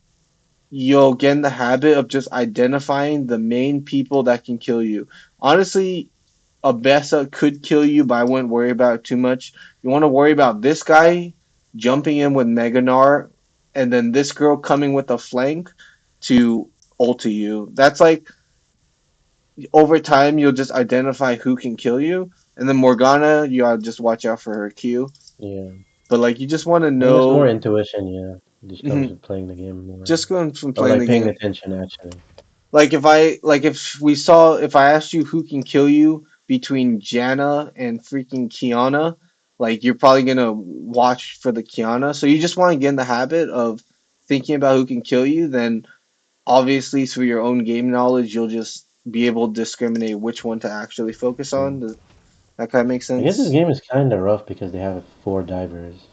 Speaker 1: you'll get in the habit of just identifying the main people that can kill you. Honestly, a Bessa could kill you, but I wouldn't worry about it too much. You want to worry about this guy jumping in with Meganar, and then this girl coming with a flank to ulti you. That's like over time you'll just identify who can kill you, and then Morgana, you gotta just watch out for her Q.
Speaker 2: Yeah.
Speaker 1: But like you just want to
Speaker 2: I think it's more
Speaker 1: know,
Speaker 2: intuition, yeah. It just comes
Speaker 1: mhm,
Speaker 2: with playing the game more.
Speaker 1: just going from
Speaker 2: Or
Speaker 1: playing
Speaker 2: like
Speaker 1: the
Speaker 2: paying
Speaker 1: game.
Speaker 2: attention actually.
Speaker 1: If I asked you who can kill you between Janna and freaking Kiana, like you're probably gonna watch for the Kiana. So you just want to get in the habit of thinking about who can kill you. Then obviously through your own game knowledge, you'll just be able to discriminate which one to actually focus on.
Speaker 2: Mm.
Speaker 1: Does that kind of make
Speaker 2: I guess this
Speaker 1: sense?
Speaker 2: game is kind of rough because they have four divers.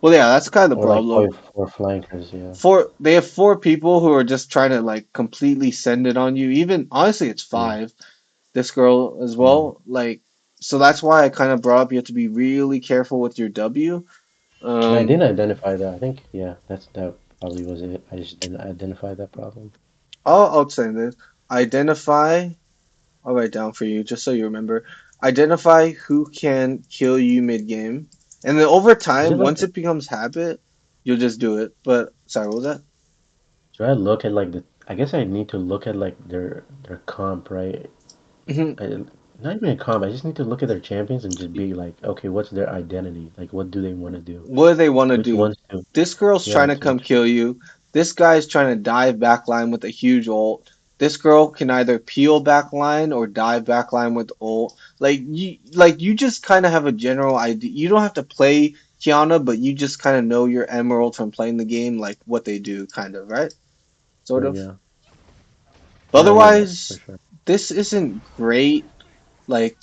Speaker 1: Well, yeah, that's kind of the
Speaker 2: Or like four,
Speaker 1: problem.
Speaker 2: four flankers, yeah.
Speaker 1: They have four people who are just trying to like completely send it on you. Even honestly, it's
Speaker 2: Mm.
Speaker 1: five. This girl as
Speaker 2: Mm.
Speaker 1: well. Like, so that's why I kind of brought up you have to be really careful with your W.
Speaker 2: And I didn't
Speaker 1: Um,
Speaker 2: identify that. I think, yeah, that probably was it. I just didn't identify that problem.
Speaker 1: I'll say this: identify. I'll write down for you just so you remember. Identify who can kill you mid game, and then over
Speaker 2: Is
Speaker 1: time,
Speaker 2: it like,
Speaker 1: once it becomes habit, you'll just do it. But sorry, what was that?
Speaker 2: should I look at like the, I guess I need to look at like their comp, right? I, not even a comp. I just need to look at their champions and just be like, okay, what's their identity? Like, what do they want to do?
Speaker 1: What do they want to
Speaker 2: Which
Speaker 1: do?
Speaker 2: ones to,
Speaker 1: This girl's
Speaker 2: yeah,
Speaker 1: trying to come kill you. This guy's trying to dive backline with a huge ult. This girl can either peel backline or dive backline with ult. Like you just kind of have a general idea. You don't have to play Kiana, but you just kind of know your emerald from playing the game, like what they do, kind of, right? Sort
Speaker 2: sure,
Speaker 1: of.
Speaker 2: yeah,
Speaker 1: But
Speaker 2: yeah, I get that for
Speaker 1: otherwise,
Speaker 2: sure.
Speaker 1: this isn't great. Like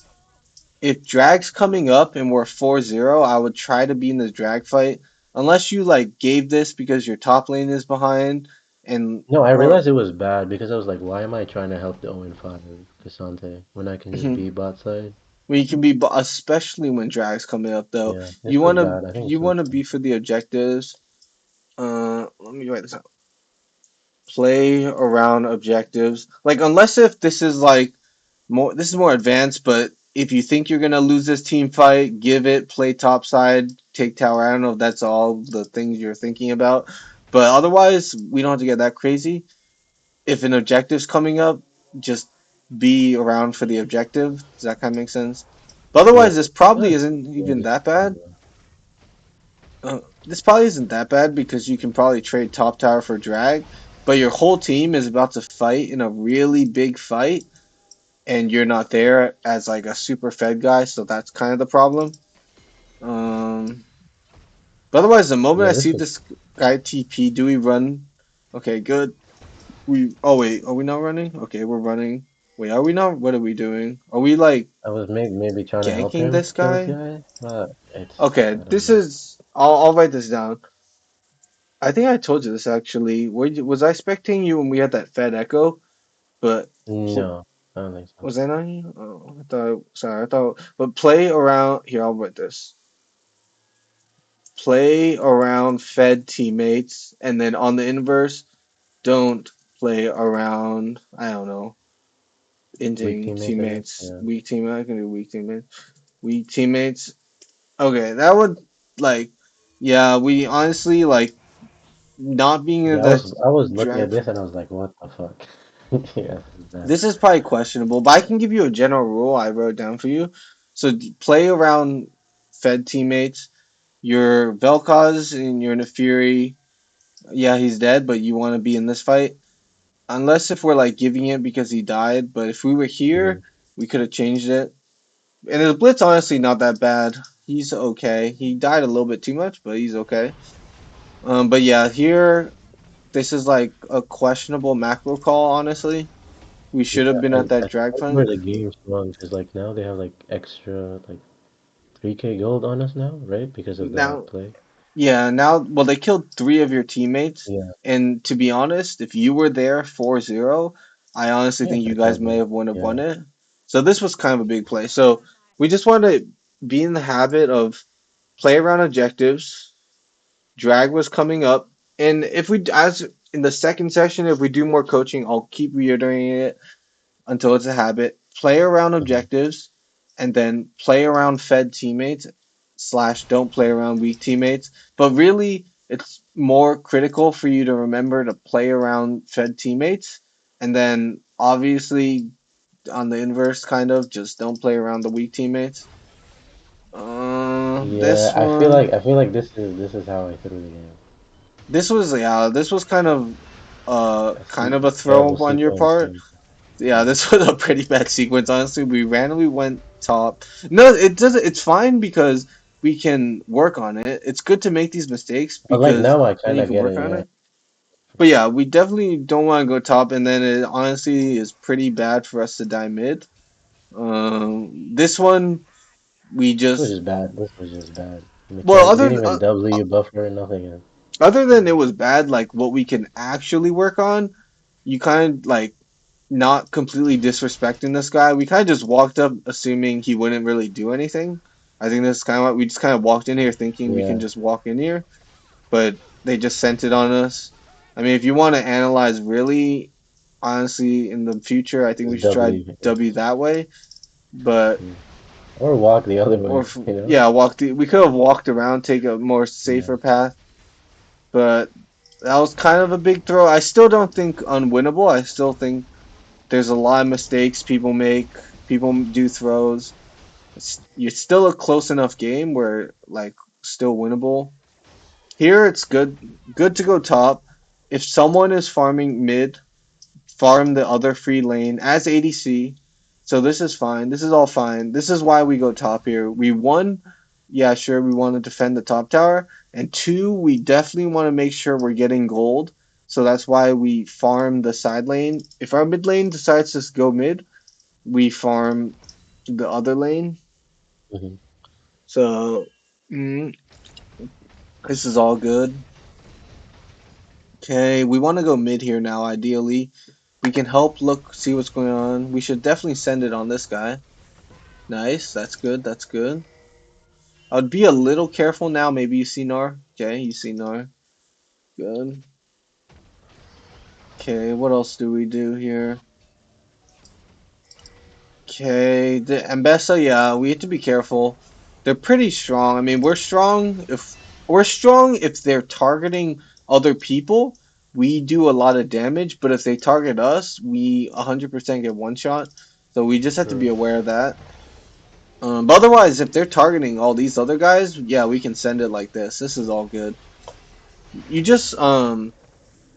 Speaker 1: if drag's coming up and we're 4-0, I would try to be in the drag fight. Unless you like gave this because your top lane is behind and
Speaker 2: No, I
Speaker 1: or
Speaker 2: realized it was bad because I was like, why am I trying to help the 0-5 Cassante when I can just
Speaker 1: when
Speaker 2: be bot side?
Speaker 1: you can be especially when drag's coming up though.
Speaker 2: Yeah, this
Speaker 1: You
Speaker 2: was
Speaker 1: wanna
Speaker 2: bad. I think
Speaker 1: you
Speaker 2: this was
Speaker 1: wanna
Speaker 2: bad.
Speaker 1: be for the objectives. Let me write this out. Play around objectives. Like unless if this is like more this is more advanced, but if you think you're gonna lose this team fight, give it, play top side, take tower. I don't know if that's all the things you're thinking about. But otherwise, we don't have to get that crazy. If an objective's coming up, just be around for the objective. Does that kind of make sense? But
Speaker 2: Yeah,
Speaker 1: otherwise, this probably
Speaker 2: yeah,
Speaker 1: isn't
Speaker 2: yeah,
Speaker 1: even
Speaker 2: just
Speaker 1: that bad. This probably isn't that bad because you can probably trade top tower for drag, but your whole team is about to fight in a really big fight and you're not there as like a super fed guy, so that's kind of the problem. Um, but otherwise, the moment I
Speaker 2: yeah.
Speaker 1: see
Speaker 2: This was.
Speaker 1: this guy TP, do we run? Okay, good. We oh wait, are we not running? Okay, we're running. Wait, are we not? What are we doing? Are we like
Speaker 2: I was maybe trying to help
Speaker 1: ganking
Speaker 2: him
Speaker 1: this
Speaker 2: kill this
Speaker 1: guy?
Speaker 2: guy, but it's
Speaker 1: Okay,
Speaker 2: I don't
Speaker 1: this
Speaker 2: know.
Speaker 1: is. I'll write this down. I think I told you this actually. Was I expecting you when we had that Fed Echo? But pl-
Speaker 2: No, I don't think so.
Speaker 1: was I not you? Oh, I thought. Sorry, I thought. But play around here. I'll write this. Play around fed teammates, and then on the inverse, don't play around. I don't know,
Speaker 2: Weak
Speaker 1: inting
Speaker 2: teammates, I guess.
Speaker 1: teammates,
Speaker 2: Yeah,
Speaker 1: weak teammates. I can do weak teammates. Weak teammates. Okay, that would like, yeah. We honestly like not being in
Speaker 2: yeah.
Speaker 1: the
Speaker 2: I was looking at
Speaker 1: drag.
Speaker 2: this and I was like, what the fuck? Yeah, this is bad.
Speaker 1: This is probably questionable, but I can give you a general rule I wrote down for you. So play around fed teammates. Your Vel'Koz and your Nefiri, yeah, he's dead, but you want to be in this fight. Unless if we're like giving it because he died, but if we were
Speaker 2: Mm.
Speaker 1: here, we could have changed it. And his blitz honestly not that bad. He's okay. He died a little bit too much, but he's okay. But yeah, here this is like a questionable macro call. Honestly, we
Speaker 2: Yeah,
Speaker 1: should have been at that
Speaker 2: I
Speaker 1: drag
Speaker 2: like
Speaker 1: fight.
Speaker 2: where the game swung because like now they have like extra like 3K gold on us now, right? Because of that
Speaker 1: Now,
Speaker 2: play.
Speaker 1: yeah, now well they killed three of your teammates,
Speaker 2: Yeah,
Speaker 1: and to be honest, if you were there 4-0, I honestly
Speaker 2: yeah,
Speaker 1: think you
Speaker 2: I
Speaker 1: guys
Speaker 2: can't
Speaker 1: may
Speaker 2: win.
Speaker 1: have won
Speaker 2: Yeah.
Speaker 1: it. So this was kind of a big play. So we just want to be in the habit of play around objectives. Drag was coming up, and if we as in the second session, if we do more coaching, I'll keep reiterating it until it's a habit. Play around
Speaker 2: Mhm.
Speaker 1: objectives, and then play around fed teammates slash don't play around weak teammates. But really, it's more critical for you to remember to play around fed teammates, and then obviously on the inverse, kind of just don't play around the weak teammates.
Speaker 2: Yeah,
Speaker 1: This one,
Speaker 2: I feel like this is how I threw the game.
Speaker 1: this was yeah, this was kind of a throw
Speaker 2: Terrible
Speaker 1: on your
Speaker 2: sequence
Speaker 1: part.
Speaker 2: and
Speaker 1: Yeah,
Speaker 2: yeah.
Speaker 1: this was a pretty bad sequence, honestly. We randomly went top. No, it doesn't. It's fine because we can work on it. It's good to make these mistakes
Speaker 2: But like
Speaker 1: because
Speaker 2: now I
Speaker 1: then
Speaker 2: kind
Speaker 1: you
Speaker 2: of
Speaker 1: can
Speaker 2: get
Speaker 1: work
Speaker 2: it.
Speaker 1: on
Speaker 2: Yeah,
Speaker 1: it. But yeah, we definitely don't want to go top, and then it honestly is pretty bad for us to die mid. This one we
Speaker 2: this was
Speaker 1: just
Speaker 2: just bad. This was just bad.
Speaker 1: well,
Speaker 2: We didn't even W buffer or nothing. And
Speaker 1: other than it was bad, like what we can actually work on, you kind of like not completely disrespecting this guy. We kind of just walked up assuming he wouldn't really do anything. I think that's kind of what we just kind of walked in here thinking we can
Speaker 2: yeah,
Speaker 1: just walk in here, but they just sent it on us. I mean, if you want to analyze really honestly in the future, I think we
Speaker 2: just
Speaker 1: should try
Speaker 2: W. Yeah.
Speaker 1: W that way. But
Speaker 2: Mm. Or walk the other
Speaker 1: or
Speaker 2: way.
Speaker 1: if,
Speaker 2: You know.
Speaker 1: yeah, we could have walked around, take a more
Speaker 2: Yeah.
Speaker 1: safer path, but that was kind of a big throw. I still don't think unwinnable. I still think there's a lot of mistakes people make. People do throws. It's still a close enough game where like still winnable. Here it's good to go top. If someone is farming mid, farm the other free lane as ADC. So this is fine. This is all fine. This is why we go top here. We won, yeah, sure, we want to defend the top tower. And two, we definitely want to make sure we're getting gold. So that's why we farm the side lane. If our mid lane decides to go mid, we farm the other lane.
Speaker 2: Hmm.
Speaker 1: So mm, this is all good. Okay, we want to go mid here now, ideally. We can help look, see what's going on. We should definitely send it on this guy. Nice, that's good, that's good. I would be a little careful now. Maybe you see Nar. Okay, you see Nar. Good. Okay, what else do we do here? Okay, the Ambessa, yeah, we have to be careful. They're pretty strong. I mean, we're strong if they're targeting other people. We do a lot of damage, but if they target us, we 100% get one shot. So we just have to be
Speaker 2: True.
Speaker 1: aware of that. But otherwise, if they're targeting all these other guys, yeah, we can send it like this. This is all good. You just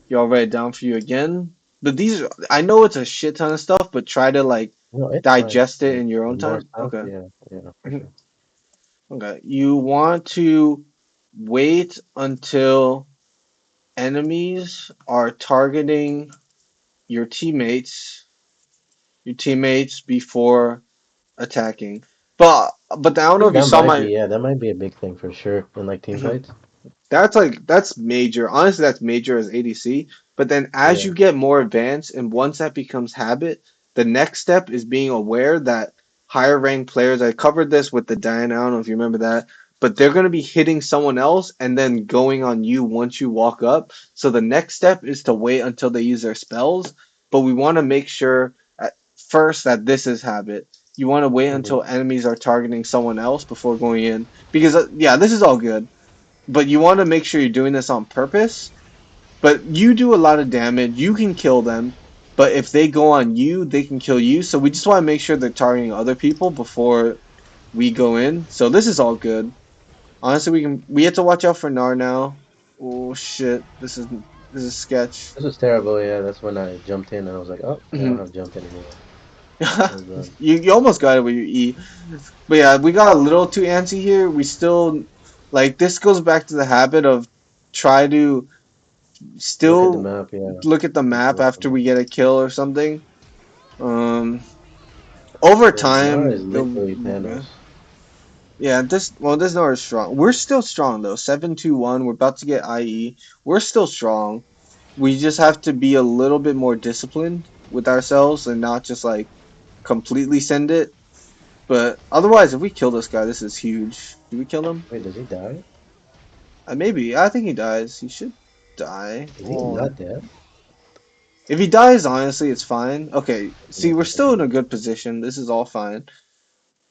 Speaker 1: you I'll write it down for you again. But these I know it's a shit ton of stuff, but try to like
Speaker 2: No, it's fine.
Speaker 1: digest it
Speaker 2: Like
Speaker 1: in your
Speaker 2: the
Speaker 1: own
Speaker 2: more
Speaker 1: time.
Speaker 2: stuff,
Speaker 1: Okay.
Speaker 2: yeah, yeah, for
Speaker 1: Mhm.
Speaker 2: sure.
Speaker 1: Okay. You want to wait until enemies are targeting your teammates before attacking. But I
Speaker 2: I
Speaker 1: don't know
Speaker 2: think
Speaker 1: if you
Speaker 2: that
Speaker 1: saw
Speaker 2: might be
Speaker 1: my
Speaker 2: yeah, that might be a big thing for sure in like team fights.
Speaker 1: That's major. Honestly, that's major as ADC. But then as
Speaker 2: Yeah.
Speaker 1: you get more advanced and once that becomes habit, the next step is being aware that higher ranked players, I covered this with the Diana, I don't know if you remember that, but they're going to be hitting someone else and then going on you once you walk up. So the next step is to wait until they use their spells, but we want to make sure at first that this is habit. You want to wait
Speaker 2: Hmm.
Speaker 1: until enemies are targeting someone else before going in because yeah, this is all good, but you want to make sure you're doing this on purpose. But you do a lot of damage. You can kill them, but if they go on you, they can kill you. So we just want to make sure they're targeting other people before we go in. So this is all good. Honestly, we have to watch out for Nar now. Oh shit, this is sketch.
Speaker 2: This was terrible, yeah. That's when I jumped in and I was like, oh, I don't
Speaker 1: you
Speaker 2: have jump in anymore. Well done.
Speaker 1: you almost got it with your E. But yeah, we got a little too antsy here. We still like this goes back to the habit of try to
Speaker 2: Look at the
Speaker 1: still
Speaker 2: map, yeah.
Speaker 1: look at the
Speaker 2: Take a
Speaker 1: map
Speaker 2: look at the
Speaker 1: after
Speaker 2: map.
Speaker 1: we get a kill or something. Um, over
Speaker 2: Yeah, Nara is
Speaker 1: time,
Speaker 2: literally Thanos.
Speaker 1: yeah, this Nora is strong. We're still strong though. 7-2-1. We're about to get IE. We're still strong. We just have to be a little bit more disciplined with ourselves and not just like completely send it. But otherwise, if we kill this guy, this is huge. Do we kill him?
Speaker 2: Wait, does he die?
Speaker 1: Maybe. I think he dies. He should die.
Speaker 2: Is he
Speaker 1: Oh.
Speaker 2: not dead?
Speaker 1: If he dies, honestly, it's fine. Okay, see, we're
Speaker 2: Okay,
Speaker 1: still in
Speaker 2: okay.
Speaker 1: a good position. This is all fine.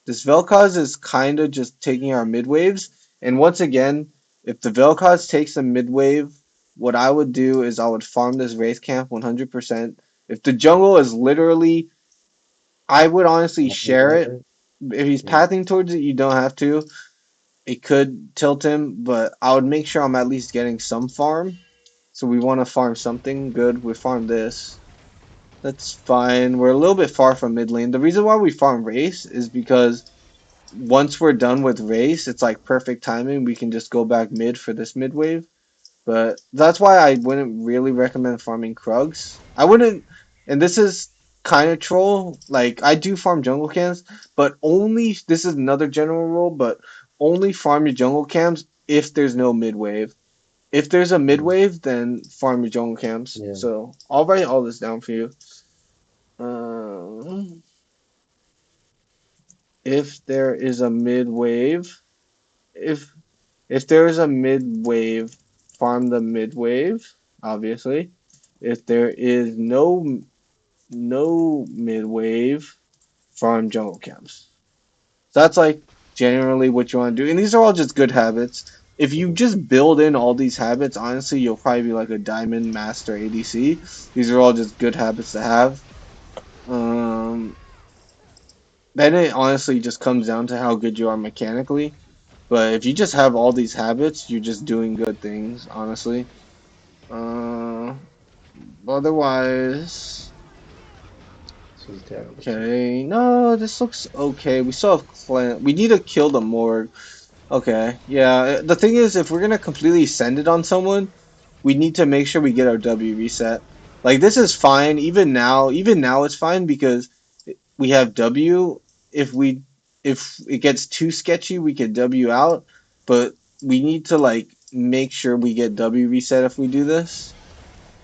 Speaker 1: This Vel'Koz is kind of just taking our mid waves. And once again, if the Vel'Koz takes a mid wave, what I would do is I would farm this Wraith Camp 100%. If the jungle is literally, I would honestly
Speaker 2: Nothing
Speaker 1: share it.
Speaker 2: together?
Speaker 1: If he's
Speaker 2: Yeah.
Speaker 1: pathing towards it, you don't have to. It could tilt him, but I would make sure I'm at least getting some farm. So we want to farm something good. We farm this. That's fine. We're a little bit far from mid lane. The reason why we farm race is because once we're done with race, it's like perfect timing. We can just go back mid for this mid wave. But that's why I wouldn't really recommend farming Krugs. I wouldn't, and this is kind of troll. Like I do farm jungle cams, but only this is another general rule, but only farm your jungle cams if there's no mid wave. If there's a mid
Speaker 2: Mm.
Speaker 1: wave, then farm your jungle cams.
Speaker 2: Yeah.
Speaker 1: So I'll write all this down for you. Um, if there is a mid wave, if if there is a mid wave, farm the mid wave. Obviously, if there is no mid wave, farm jungle camps. So that's like generally what you want to do, and these are all just good habits. If you
Speaker 2: Mhm.
Speaker 1: just build in all these habits, honestly, you'll probably be like a diamond master ADC. These are all just good habits to have. Um, then it honestly just comes down to how good you are mechanically. But if you just have all these habits, you're just doing good things, honestly. Uh, otherwise,
Speaker 2: This is terrible too.
Speaker 1: okay. No, this looks okay. We still have clan. We need to kill the morgue. Okay, yeah. The thing is, if we're gonna completely send it on someone, we need to make sure we get our W reset. Like this is fine. Even now it's fine because we have W. If we if it gets too sketchy, we can W out. But we need to like make sure we get W reset if we do this.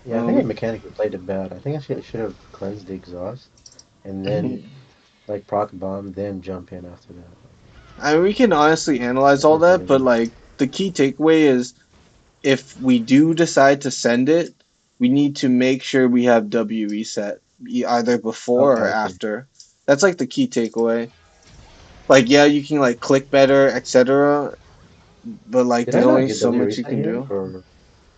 Speaker 2: Yeah, I think I
Speaker 1: We
Speaker 2: mechanically played it bad. I think I should have cleansed the exhaust and then
Speaker 1: I
Speaker 2: like proc bomb, then jump in after that.
Speaker 1: mean, we can honestly analyze
Speaker 2: That's
Speaker 1: all
Speaker 2: what I
Speaker 1: that,
Speaker 2: should
Speaker 1: but
Speaker 2: have
Speaker 1: like the key takeaway is if we do decide to send it, we need to make sure we have W reset either
Speaker 2: done.
Speaker 1: before
Speaker 2: Okay,
Speaker 1: or
Speaker 2: okay.
Speaker 1: after. That's like the key takeaway. Like yeah, you can like click better, etc. But like
Speaker 2: Did
Speaker 1: there's
Speaker 2: I not
Speaker 1: only
Speaker 2: get
Speaker 1: so
Speaker 2: W
Speaker 1: much you
Speaker 2: reset
Speaker 1: can
Speaker 2: here
Speaker 1: do.
Speaker 2: or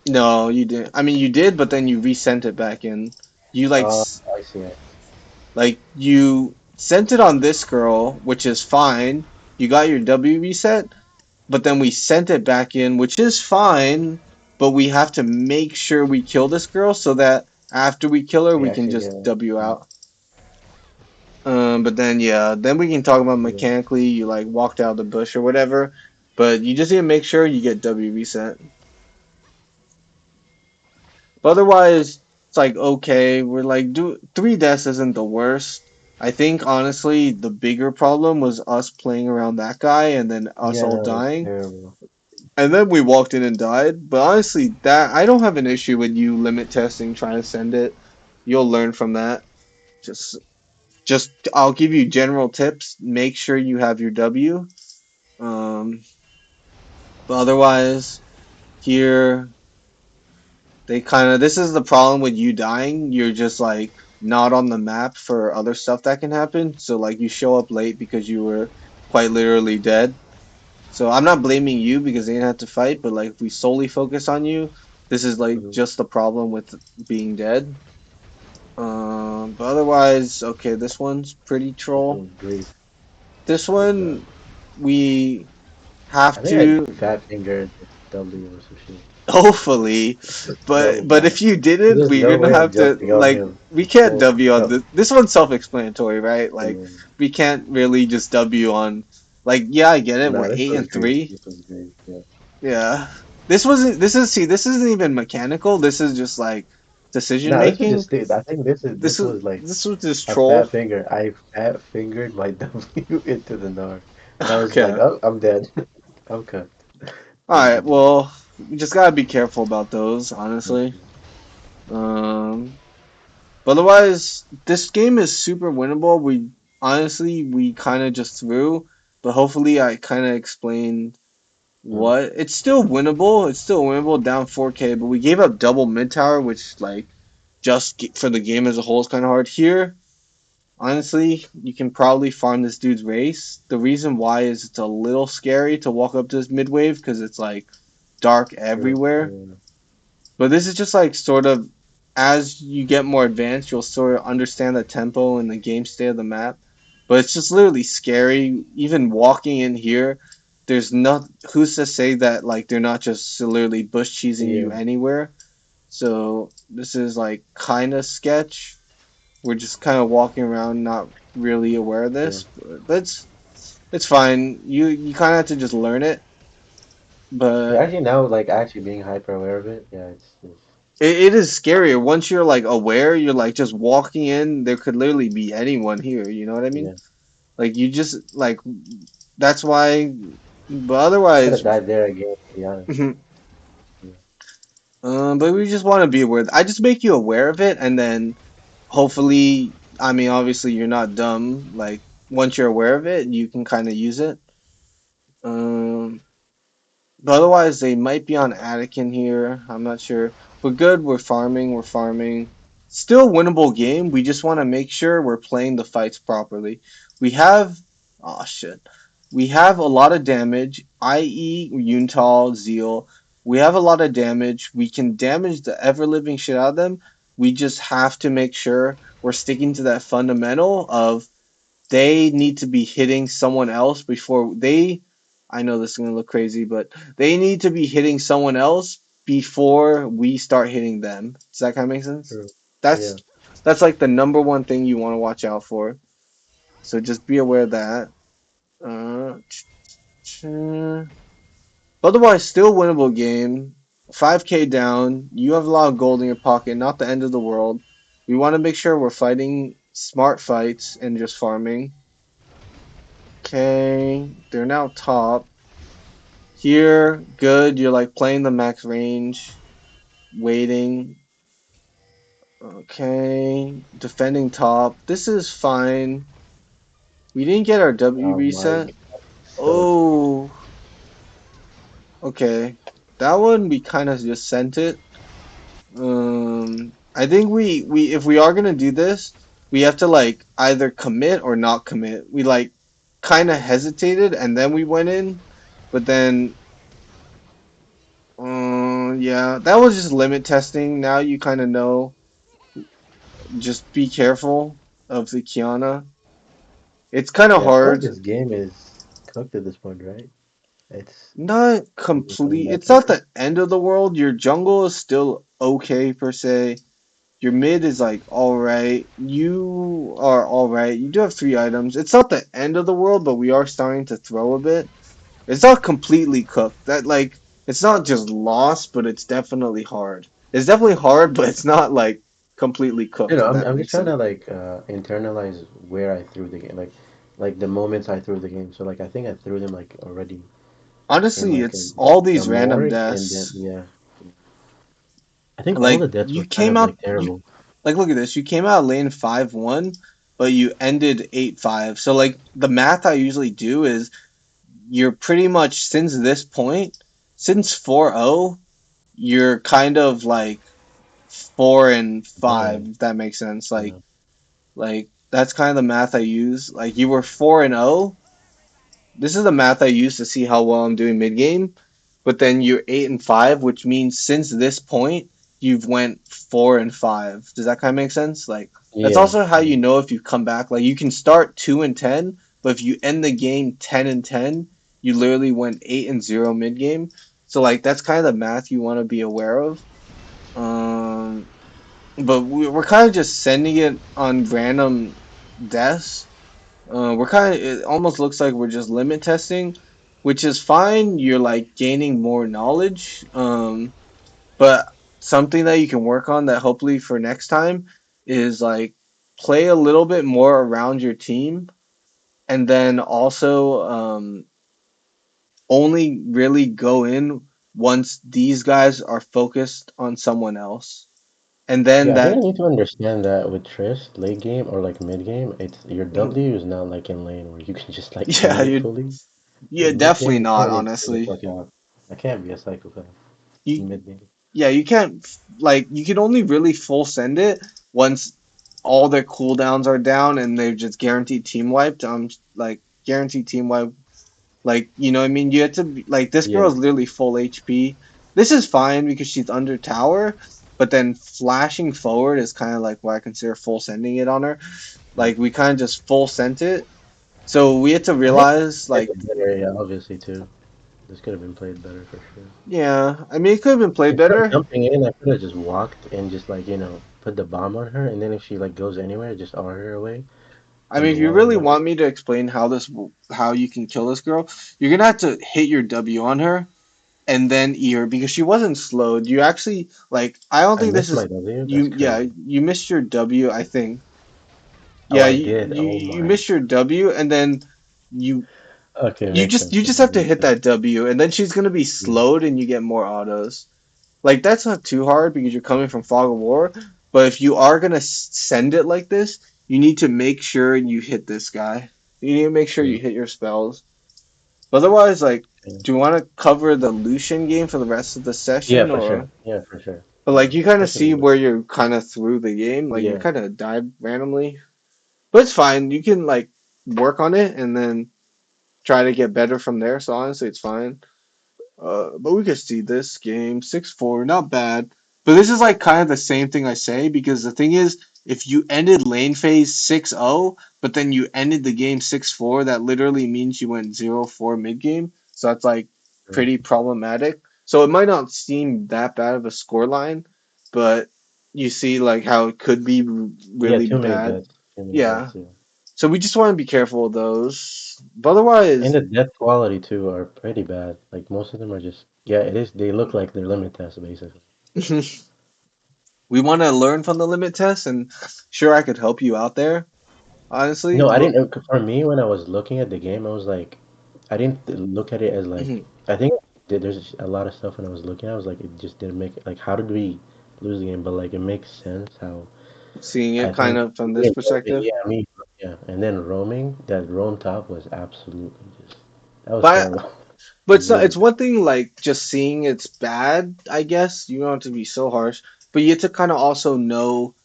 Speaker 1: No, you didn't. I mean, you did, but then you resent it back in. You
Speaker 2: I see it.
Speaker 1: like you sent it on this girl, which is fine. You got your W reset, but then we sent it back in, which is fine. But we have to make sure we kill this girl so that after we kill her,
Speaker 2: We
Speaker 1: we can
Speaker 2: actually get
Speaker 1: just
Speaker 2: it.
Speaker 1: W
Speaker 2: Yeah,
Speaker 1: out. But then yeah, then we can talk about
Speaker 2: yeah.
Speaker 1: mechanically. You like walked out of the bush or whatever, but you just need to make sure you get W reset. But otherwise, it's like okay, we're like do 3 deaths isn't the worst. I think honestly, the bigger problem was us playing around that guy and then us
Speaker 2: Yeah,
Speaker 1: all
Speaker 2: that was
Speaker 1: dying.
Speaker 2: terrible.
Speaker 1: And then we walked in and died. But honestly, that I don't have an issue with you limit testing, trying to send it. You'll learn from that. Just just I'll give you general tips. Make sure you have your W. Um, but otherwise, here they kind of this is the problem with you dying. You're just like not on the map for other stuff that can happen. So like you show up late because you were quite literally dead. So I'm not blaming you because they didn't have to fight, but like if we solely focus on you, this is like
Speaker 2: Mhm.
Speaker 1: just the problem with being dead. But otherwise, okay, this one's pretty
Speaker 2: This
Speaker 1: troll.
Speaker 2: was grief.
Speaker 1: This
Speaker 2: It was bad.
Speaker 1: one we have
Speaker 2: I think I
Speaker 1: to
Speaker 2: fat fingered the W or some shit.
Speaker 1: hopefully,
Speaker 2: That
Speaker 1: but
Speaker 2: was bad.
Speaker 1: if you didn't,
Speaker 2: There's
Speaker 1: we're
Speaker 2: no
Speaker 1: gonna
Speaker 2: way I'm
Speaker 1: have to
Speaker 2: jumping on
Speaker 1: like
Speaker 2: him.
Speaker 1: we can't
Speaker 2: Oh,
Speaker 1: W on
Speaker 2: no.
Speaker 1: this. This one's self-explanatory, right? Like
Speaker 2: Yeah.
Speaker 1: we can't really just W on like yeah, I get it.
Speaker 2: Nah,
Speaker 1: We're
Speaker 2: this
Speaker 1: eight
Speaker 2: was
Speaker 1: and
Speaker 2: grief.
Speaker 1: three.
Speaker 2: This was grief. Yeah.
Speaker 1: Yeah. This wasn't this is see, this isn't even mechanical. This is just like decision
Speaker 2: Nah, this was just
Speaker 1: making.
Speaker 2: stupid. I think this was like
Speaker 1: This was just
Speaker 2: a
Speaker 1: troll.
Speaker 2: fat finger. I fat fingered my W into the Gnar. And I was just like,
Speaker 1: Okay.
Speaker 2: oh, I'm dead. I'm cooked.
Speaker 1: All right.
Speaker 2: GG.
Speaker 1: Well, we just gotta be careful about those, honestly.
Speaker 2: Mhm.
Speaker 1: Um, but otherwise, this game is super winnable. We honestly we kind of just threw, but hopefully I kind of explained
Speaker 2: Mhm.
Speaker 1: what it's still winnable. It's still winnable down 4K, but we gave up double mid tower, which like for the game as a whole is kind of hard here. Honestly, you can probably farm this dude's race. The reason why is it's a little scary to walk up to this mid wave because it's like dark
Speaker 2: True.
Speaker 1: everywhere.
Speaker 2: Yeah.
Speaker 1: But this is just like sort of as you get more advanced, you'll sort of understand the tempo and the game state of the map. but it's just literally scary. Even walking in here, there's not who's to say that like they're not just literally bush cheesing
Speaker 2: Yeah,
Speaker 1: you anywhere. So this is like kind of sketch. We're just kind of walking around, not really aware of
Speaker 2: yeah.
Speaker 1: this, but it's fine. You kind of have to just learn it,
Speaker 2: Yeah,
Speaker 1: but
Speaker 2: actually now like actually being hyper aware of it, yeah, it's
Speaker 1: it is scarier once you're like aware. You're like just walking in. There could literally be anyone here. You know what I mean?
Speaker 2: yeah.
Speaker 1: Like you just like that's why. But
Speaker 2: I could have
Speaker 1: otherwise,
Speaker 2: died there again, to be honest. Yeah.
Speaker 1: but we just want to be aware. I just make you aware of it, and then hopefully, I mean, obviously, you're not dumb. Like once you're aware of it, you can kind of use it. Um, but otherwise, they might be on Anakin here. I'm not sure. We're good. We're farming. We're farming. Still winnable game. We just want to make sure we're playing the fights properly. We have. Oh shit. We have a lot of damage, i.e., Yuntal, Zeal. We have a lot of damage. We can damage the ever living shit out of them. We just have to make sure we're sticking to that fundamental of they need to be hitting someone else before they. I know this is going to look crazy, but they need to be hitting someone else before we start hitting them. Does that kind of make sense?
Speaker 2: True.
Speaker 1: That's
Speaker 2: Yeah.
Speaker 1: that's like the number one thing you want to watch out for. So just be aware of that. Uh, Otherwise, still winnable game. 5K down. You have a lot of gold in your pocket. Not the end of the world. We want to make sure we're fighting smart fights and just farming. Okay, they're now top. Here, good. You're like playing the max range, waiting. Okay, defending top. This is fine. We didn't get our W
Speaker 2: Oh my
Speaker 1: reset.
Speaker 2: God. So
Speaker 1: Oh, okay. That one we kind of just sent it. I think we if we are gonna do this, we have to like either commit or not commit. We like kind of hesitated and then we went in, but then yeah, that was just limit testing. Now you kind of know. Just be careful of the Kiana. It's kind of
Speaker 2: yeah, I feel like
Speaker 1: hard.
Speaker 2: this game is cooked at this point, right?
Speaker 1: Not
Speaker 2: It's coming
Speaker 1: complete.
Speaker 2: back
Speaker 1: It's
Speaker 2: to
Speaker 1: not
Speaker 2: it.
Speaker 1: the end of the world. Your jungle is still okay per se. Your mid is like all right. You are all right. You do have three items. It's not the end of the world, but we are starting to throw a bit. It's not completely cooked. That like it's not just lost, but it's definitely hard. It's definitely hard, but it's not like completely
Speaker 2: You
Speaker 1: cooked.
Speaker 2: know,
Speaker 1: If
Speaker 2: I'm
Speaker 1: that
Speaker 2: I'm just
Speaker 1: makes
Speaker 2: trying
Speaker 1: sense.
Speaker 2: to like internalize where I threw the game, like the moments I threw the game. So like I think I threw them like already in
Speaker 1: Honestly,
Speaker 2: like
Speaker 1: it's all
Speaker 2: a
Speaker 1: these random
Speaker 2: morgue, and then
Speaker 1: deaths.
Speaker 2: yeah, I think all
Speaker 1: Like
Speaker 2: the deaths
Speaker 1: you
Speaker 2: were kind
Speaker 1: came
Speaker 2: of
Speaker 1: out,
Speaker 2: like
Speaker 1: you
Speaker 2: terrible.
Speaker 1: like look at this. You came out lane 5-1, but you ended 8-5. So like the math I usually do is you're pretty much since this point, since 4-0, you're kind of like 4-5.
Speaker 2: Behind.
Speaker 1: If that makes sense.
Speaker 2: Yeah,
Speaker 1: Like that's kind of the math I use. Like you were 4-0. This is the math I use to see how well I'm doing mid game. But then you're 8-5, which means since this point you've went 4-5. Does that kind of make sense? Like that's
Speaker 2: yeah,
Speaker 1: also how
Speaker 2: yeah,
Speaker 1: you know if you come back. Like you can start 2-10, but if you end the game 10-10, you literally went 8-0 mid game. So like that's kind of the math you want to be aware of. Um, but we're kind of just sending it on random deaths. We're kind of, it almost looks like we're just limit testing, which is fine. You're like gaining more knowledge. But something that you can work on that hopefully for next time is like play a little bit more around your team and then also only really go in once these guys are focused on someone else. And then
Speaker 2: yeah. I think I
Speaker 1: that,
Speaker 2: need to understand that with Trish late game or like mid game, it's your
Speaker 1: mhm.
Speaker 2: W is not like in lane where you can just like
Speaker 1: Yeah,
Speaker 2: send it
Speaker 1: you,
Speaker 2: fully.
Speaker 1: yeah,
Speaker 2: In mid
Speaker 1: definitely
Speaker 2: game, you
Speaker 1: not,
Speaker 2: kind of need to figure the
Speaker 1: honestly.
Speaker 2: fuck out. I can't be a psychopath in
Speaker 1: You
Speaker 2: mid game.
Speaker 1: Yeah, you can't like you can only really full send it once all their cooldowns are down and they're just guaranteed team wiped. Like guaranteed team wipe. Like you know, what I mean, you have to be, like this girl
Speaker 2: Yeah,
Speaker 1: is literally full HP. This is fine because she's under tower, but then flashing forward is kind of like what I consider full sending it on her.
Speaker 2: yeah,
Speaker 1: Like we kind of just full sent it. So we had to
Speaker 2: I think
Speaker 1: realize,
Speaker 2: it's
Speaker 1: like,
Speaker 2: better, yeah, obviously too. This could have been played better for sure.
Speaker 1: yeah, I mean, it could have been played
Speaker 2: Instead of
Speaker 1: better.
Speaker 2: jumping in, I could have just walked and just like, put the bomb on her, and then if she like goes anywhere, just R her away
Speaker 1: I
Speaker 2: from
Speaker 1: mean,
Speaker 2: the
Speaker 1: if you
Speaker 2: wall or
Speaker 1: really
Speaker 2: whatever.
Speaker 1: want me to explain how you can kill this girl, you're gonna have to hit your W on her and then E her because she wasn't slowed. You actually like, I don't
Speaker 2: I
Speaker 1: think this
Speaker 2: missed my
Speaker 1: is
Speaker 2: W. That's
Speaker 1: you. Yeah,
Speaker 2: crazy.
Speaker 1: you missed your W. I think.
Speaker 2: Oh,
Speaker 1: Yeah,
Speaker 2: I
Speaker 1: you
Speaker 2: did.
Speaker 1: you
Speaker 2: Oh
Speaker 1: you
Speaker 2: my.
Speaker 1: missed your W and then you
Speaker 2: Okay,
Speaker 1: you
Speaker 2: makes
Speaker 1: just
Speaker 2: sense.
Speaker 1: you
Speaker 2: Yeah,
Speaker 1: just have to
Speaker 2: makes
Speaker 1: hit
Speaker 2: sense.
Speaker 1: that W and then she's gonna be
Speaker 2: Yeah,
Speaker 1: slowed and you get more autos. Like that's not too hard because you're coming from Fog of War. But if you are gonna send it like this, you need to make sure you hit this guy. You need to make sure
Speaker 2: yeah,
Speaker 1: you hit your spells. Otherwise, like,
Speaker 2: yeah.
Speaker 1: do you want to cover the Lucian game for the rest of the
Speaker 2: Yeah,
Speaker 1: session
Speaker 2: for sure.
Speaker 1: or?
Speaker 2: Yeah, for sure.
Speaker 1: But
Speaker 2: Yeah,
Speaker 1: like, you kind of see
Speaker 2: definitely.
Speaker 1: where you're kind of through the game. Like, you
Speaker 2: Yeah,
Speaker 1: kind of died randomly, but it's fine. You can like work on it and then try to get better from there. So honestly, it's fine. But we could see this game 6-4, not bad. But this is like kind of the same thing I say because the thing is, if you ended lane phase 6-0, but then you ended the game 6-4, that literally means you went 0-4 mid game. So that's like
Speaker 2: true.
Speaker 1: pretty problematic. So it might not seem that bad of a score line, but you see like how it could be
Speaker 2: Yeah,
Speaker 1: really
Speaker 2: too many
Speaker 1: bad.
Speaker 2: deaths. Too many
Speaker 1: Yeah.
Speaker 2: deaths. Yeah,
Speaker 1: So we just want to be careful of those. But
Speaker 2: and
Speaker 1: otherwise,
Speaker 2: the death quality too are pretty bad. Like most of them are just. Yeah, it is. They look like they're limit tests basically.
Speaker 1: we want to learn from the limit test, and sure, I could help you out there, honestly.
Speaker 2: No, I
Speaker 1: But
Speaker 2: didn't. For me, when I was looking at the game, I was like, I didn't look at it as like. I think there's a lot of stuff when I was looking. I was like, it just didn't make it. Like, how did we lose the game? But like, it makes sense how
Speaker 1: seeing it
Speaker 2: I
Speaker 1: kind
Speaker 2: think.
Speaker 1: of from this
Speaker 2: Me and roaming,
Speaker 1: perspective.
Speaker 2: yeah, me, yeah, and then roaming. That roam top was absolutely just. That was
Speaker 1: But
Speaker 2: terrible.
Speaker 1: but
Speaker 2: Like
Speaker 1: it's not,
Speaker 2: really
Speaker 1: it's
Speaker 2: bad.
Speaker 1: one thing like just seeing it's bad, I guess. You don't have to be so harsh, but you have to kind of also know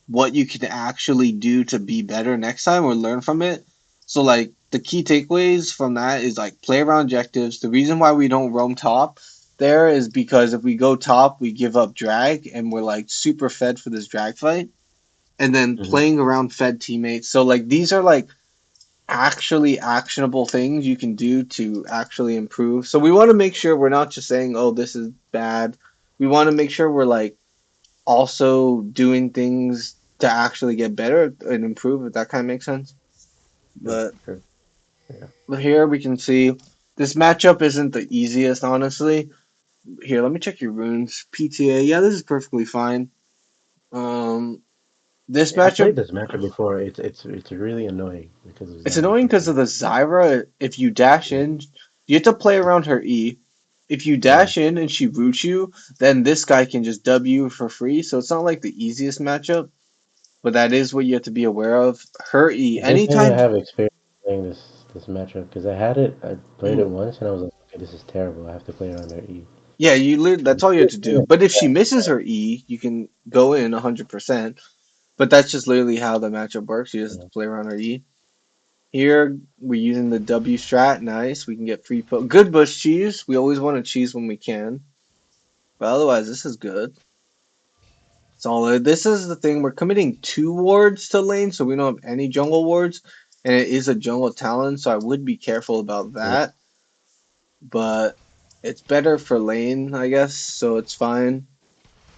Speaker 1: what you can actually do to be better next time or learn from it. So like the key takeaways from that is like play around objectives. The reason why we don't roam top there is because if we go top, we give up drag and we're like super fed for this drag fight. And then
Speaker 2: Hmm.
Speaker 1: playing around fed teammates. So like these are like actually actionable things you can do to actually improve. So we want to make sure we're not just saying, "Oh, this is bad." We want to make sure we're like also doing things to actually get better and improve, if that kind of makes sense.
Speaker 2: True,
Speaker 1: But
Speaker 2: true. Yeah.
Speaker 1: here we can see this matchup isn't the easiest, honestly. Here, let me check your runes. PTA, yeah, this is perfectly fine. Um, this
Speaker 2: I played
Speaker 1: matchup,
Speaker 2: this matchup before. It's really annoying because of
Speaker 1: it's
Speaker 2: Zyra
Speaker 1: annoying
Speaker 2: for
Speaker 1: because
Speaker 2: sure.
Speaker 1: of the Zyra. If you dash
Speaker 2: Yeah,
Speaker 1: in, you have to play around her E. If you
Speaker 2: yeah.
Speaker 1: dash in and she roots you, then this guy can just W for free. So it's not like the easiest matchup, but that is what you have to be aware of. Her E,
Speaker 2: A good thing I
Speaker 1: anytime.
Speaker 2: have experience playing this matchup because I had it. I played it
Speaker 1: Mhm.
Speaker 2: once and I was like, okay, this is terrible. I have to play around their E.
Speaker 1: Yeah, that's all you have
Speaker 2: Yeah,
Speaker 1: to do. But if she misses her E, you can go in 100%. But that's just literally how the matchup works. You just have
Speaker 2: yeah,
Speaker 1: to play around her E. Here, we're using the W strat. Nice. We can get free good bush cheese. We always want to cheese when we can. But otherwise, this is good. Solid. This is the thing. We're committing 2 wards to lane, so we don't have any jungle wards. And it is a jungle talent, so I would be careful about
Speaker 2: yeah.
Speaker 1: that. But it's better for lane, I guess, so it's fine.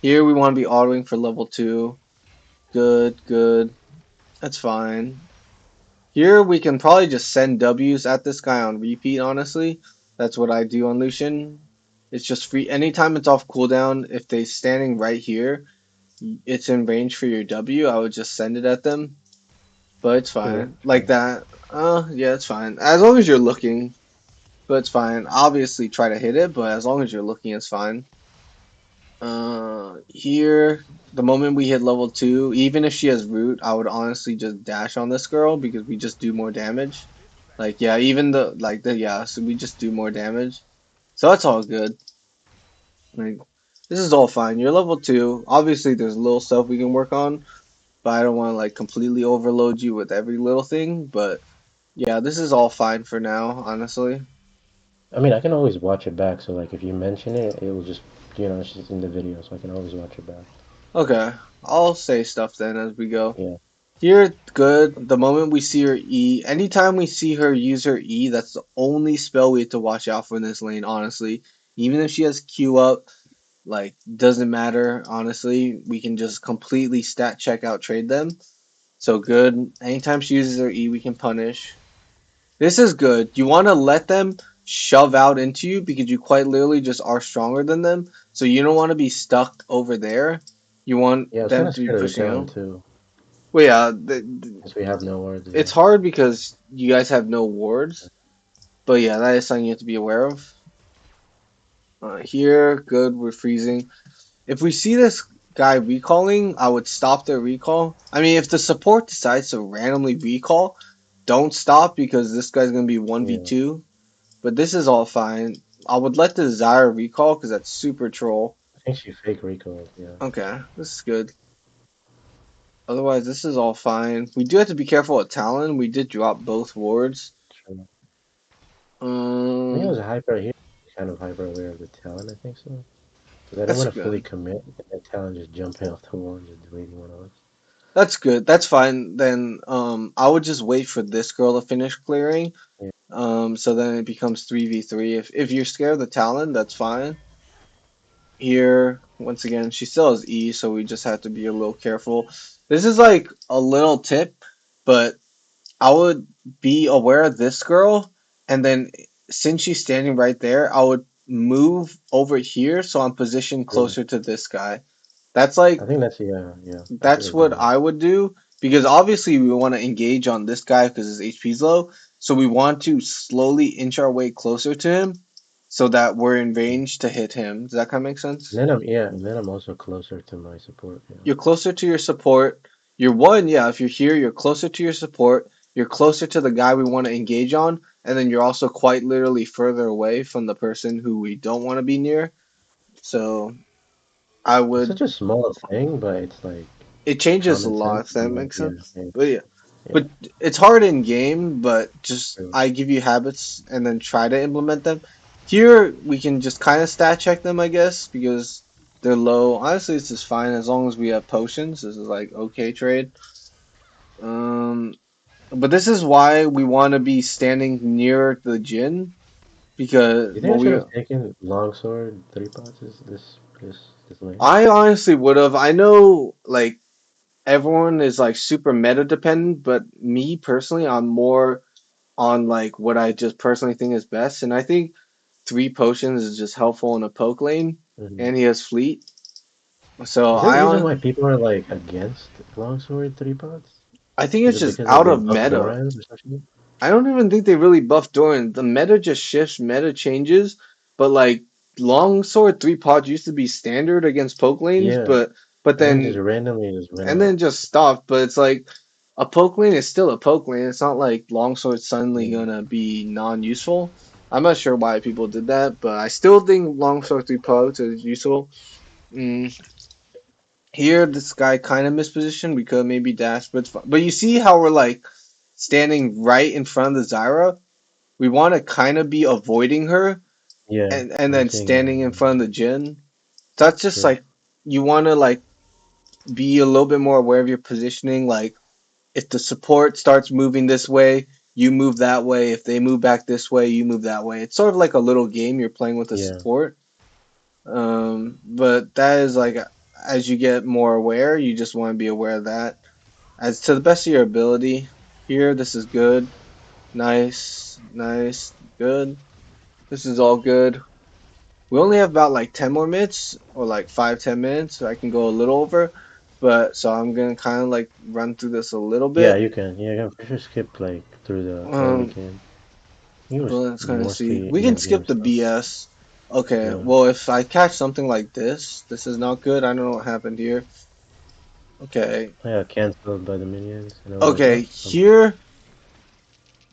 Speaker 1: Here we want to be autoing for level 2. Good, good. That's fine. Here we can probably just send W's at this guy on repeat, honestly. That's what I do on Lucian. It's just free. Anytime it's off cooldown, if they're standing right here, it's in range for your W, I would just send it at them. But it's
Speaker 2: True,
Speaker 1: fine. Like
Speaker 2: true.
Speaker 1: that. Yeah, it's fine. As long as you're looking, but it's fine. Obviously try to hit it, but as long as you're looking, it's fine. Here, the moment we hit level 2, even if she has root, I would honestly just dash on this girl because we just do more damage. Like, yeah, even yeah, so we just do more damage. So that's all good. Like, this is all fine. You're level 2. Obviously, there's little stuff we can work on, but I don't want to like completely overload you with every little thing. But yeah, this is all fine for now, honestly.
Speaker 2: I mean, I can always watch it back. So like, if you mention it, it will just it's just in the video, so I can always watch it back.
Speaker 1: Okay, I'll say stuff then as we go.
Speaker 2: Yeah.
Speaker 1: Here, good. The moment we see her E, anytime we see her use her E, that's the only spell we have to watch out for in this lane, honestly. Even if she has Q up, like, doesn't matter, honestly. We can just completely stat check out trade them. So good. Anytime she uses her E, we can punish. This is good. You want to let them shove out into you because you quite literally just are stronger than them. So you don't want to be stuck over there. You want
Speaker 2: Yeah, I was kind
Speaker 1: them
Speaker 2: of
Speaker 1: to be
Speaker 2: scared of
Speaker 1: pushing
Speaker 2: recalling
Speaker 1: out.
Speaker 2: too,
Speaker 1: Well, yeah,
Speaker 2: since we have no words
Speaker 1: it's
Speaker 2: there.
Speaker 1: hard because you guys have no wards. But yeah, that is something you have to be aware of. Here, good, we're freezing. If we see this guy recalling, I would stop their recall. I mean, if the support decides to randomly recall, don't stop because this guy's going to be
Speaker 2: Yeah,
Speaker 1: 1v2. But this is all fine. I would let the Zyra recall because that's super troll.
Speaker 2: I think she fake recalled. Yeah,
Speaker 1: Okay, this is good. Otherwise, this is all fine. We do have to be careful with Talon. We did drop both wards.
Speaker 2: true. I think it
Speaker 1: Um,
Speaker 2: was a hyper here, kind of hyper aware of the talent. I think so. Because I didn't
Speaker 1: that's
Speaker 2: want to fully
Speaker 1: good.
Speaker 2: commit, and then talent just jumping off the wall and just deleting one of us.
Speaker 1: That's good. That's fine. Then I would just wait for this girl to finish clearing.
Speaker 2: Yeah,
Speaker 1: So then it becomes 3v3. If you're scared of the Talon, that's fine. Here, once again, she still has E, so we just have to be a little careful. This is like a little tip, but I would be aware of this girl, and then since she's standing right there, I would move over here so I'm positioned
Speaker 2: yeah.
Speaker 1: closer to this guy. That's like
Speaker 2: I think that's yeah, yeah. I should
Speaker 1: that's
Speaker 2: have done
Speaker 1: what
Speaker 2: that.
Speaker 1: I would do because obviously we want to engage on this guy because his HP's low. So we want to slowly inch our way closer to him so that we're in range to hit him. Does that kind of make
Speaker 2: And
Speaker 1: sense?
Speaker 2: then I'm yeah, and then I'm also closer to my support. Yeah,
Speaker 1: You're closer to your support. You're one, yeah, if you're here, you're closer to your support. You're closer to the guy we want to engage on, and then you're also quite literally further away from the person who we don't want to be near. So I
Speaker 2: it's
Speaker 1: would
Speaker 2: such a small thing, but it's like
Speaker 1: it changes a
Speaker 2: common
Speaker 1: lot,
Speaker 2: sense.
Speaker 1: if that
Speaker 2: And like
Speaker 1: makes
Speaker 2: yeah,
Speaker 1: sense.
Speaker 2: yeah,
Speaker 1: But yeah.
Speaker 2: yeah.
Speaker 1: But it's hard in game, but just
Speaker 2: True.
Speaker 1: I give you habits and then try to implement them. Here we can just kind of stat check them, I guess, because they're low. Honestly, this is fine as long as we have potions. This is like okay trade. Um, but this is why we want to be standing near the Jin because
Speaker 2: Do you think
Speaker 1: well,
Speaker 2: I should
Speaker 1: we
Speaker 2: have taken longsword three pots this lane?
Speaker 1: I honestly would have. I know like everyone is like super meta dependent, but me personally, I'm more on like what I just personally think is best, and I think three potions is just helpful in a poke lane,
Speaker 2: Hmm.
Speaker 1: and he has fleet. So
Speaker 2: Is there a reason why people are like against longsword three pots?
Speaker 1: I think
Speaker 2: Is
Speaker 1: it's
Speaker 2: it
Speaker 1: just
Speaker 2: because like
Speaker 1: out
Speaker 2: they
Speaker 1: of
Speaker 2: buff
Speaker 1: meta.
Speaker 2: Dorans or something?
Speaker 1: I don't even think they really buff Doran. The meta just shifts, meta changes, but like longsword three pods used to be standard against poke lanes,
Speaker 2: Yeah,
Speaker 1: but
Speaker 2: and then just
Speaker 1: then
Speaker 2: randomly just went
Speaker 1: and
Speaker 2: out.
Speaker 1: then just stopped. But it's like a poke lane is still a poke lane. It's not like longsword's suddenly
Speaker 2: Yeah,
Speaker 1: gonna be non-useful. I'm not sure why people did that, but I still think longsword three pods is useful. Mm. Here, this guy kind of mispositioned. We could maybe dash, but but you see how we're like standing right in front of the Zyra. We want to kind of be avoiding her
Speaker 2: yeah.
Speaker 1: and
Speaker 2: I'm
Speaker 1: then
Speaker 2: seeing that.
Speaker 1: standing in
Speaker 2: Yeah,
Speaker 1: front of the Jin. That's just
Speaker 2: true.
Speaker 1: like you want to like be a little bit more aware of your positioning. Like if the support starts moving this way, you move that way. If they move back this way, you move that way. It's sort of like a little game you're playing with the
Speaker 2: Yeah,
Speaker 1: support. But that is like as you get more aware, you just want to be aware of that. As to the best of your ability, here this is good. Nice, nice, good. This is all good. We only have about like 10 more minutes or like 5, 10 minutes. So I can go a little over, but so I'm gonna kind of like run through this a little
Speaker 2: yeah.
Speaker 1: bit.
Speaker 2: You can. Yeah, I can for sure skip like through the early
Speaker 1: Um,
Speaker 2: game. It
Speaker 1: but
Speaker 2: was
Speaker 1: let's kind of see.
Speaker 2: mostly
Speaker 1: We can
Speaker 2: mid game
Speaker 1: skip the
Speaker 2: stuff.
Speaker 1: BS. Okay,
Speaker 2: Yeah.
Speaker 1: well if I catch something like this is not good. I don't know what happened here. Okay,
Speaker 2: I got canceled by the minions, and I was like,
Speaker 1: okay.
Speaker 2: oh,
Speaker 1: Here,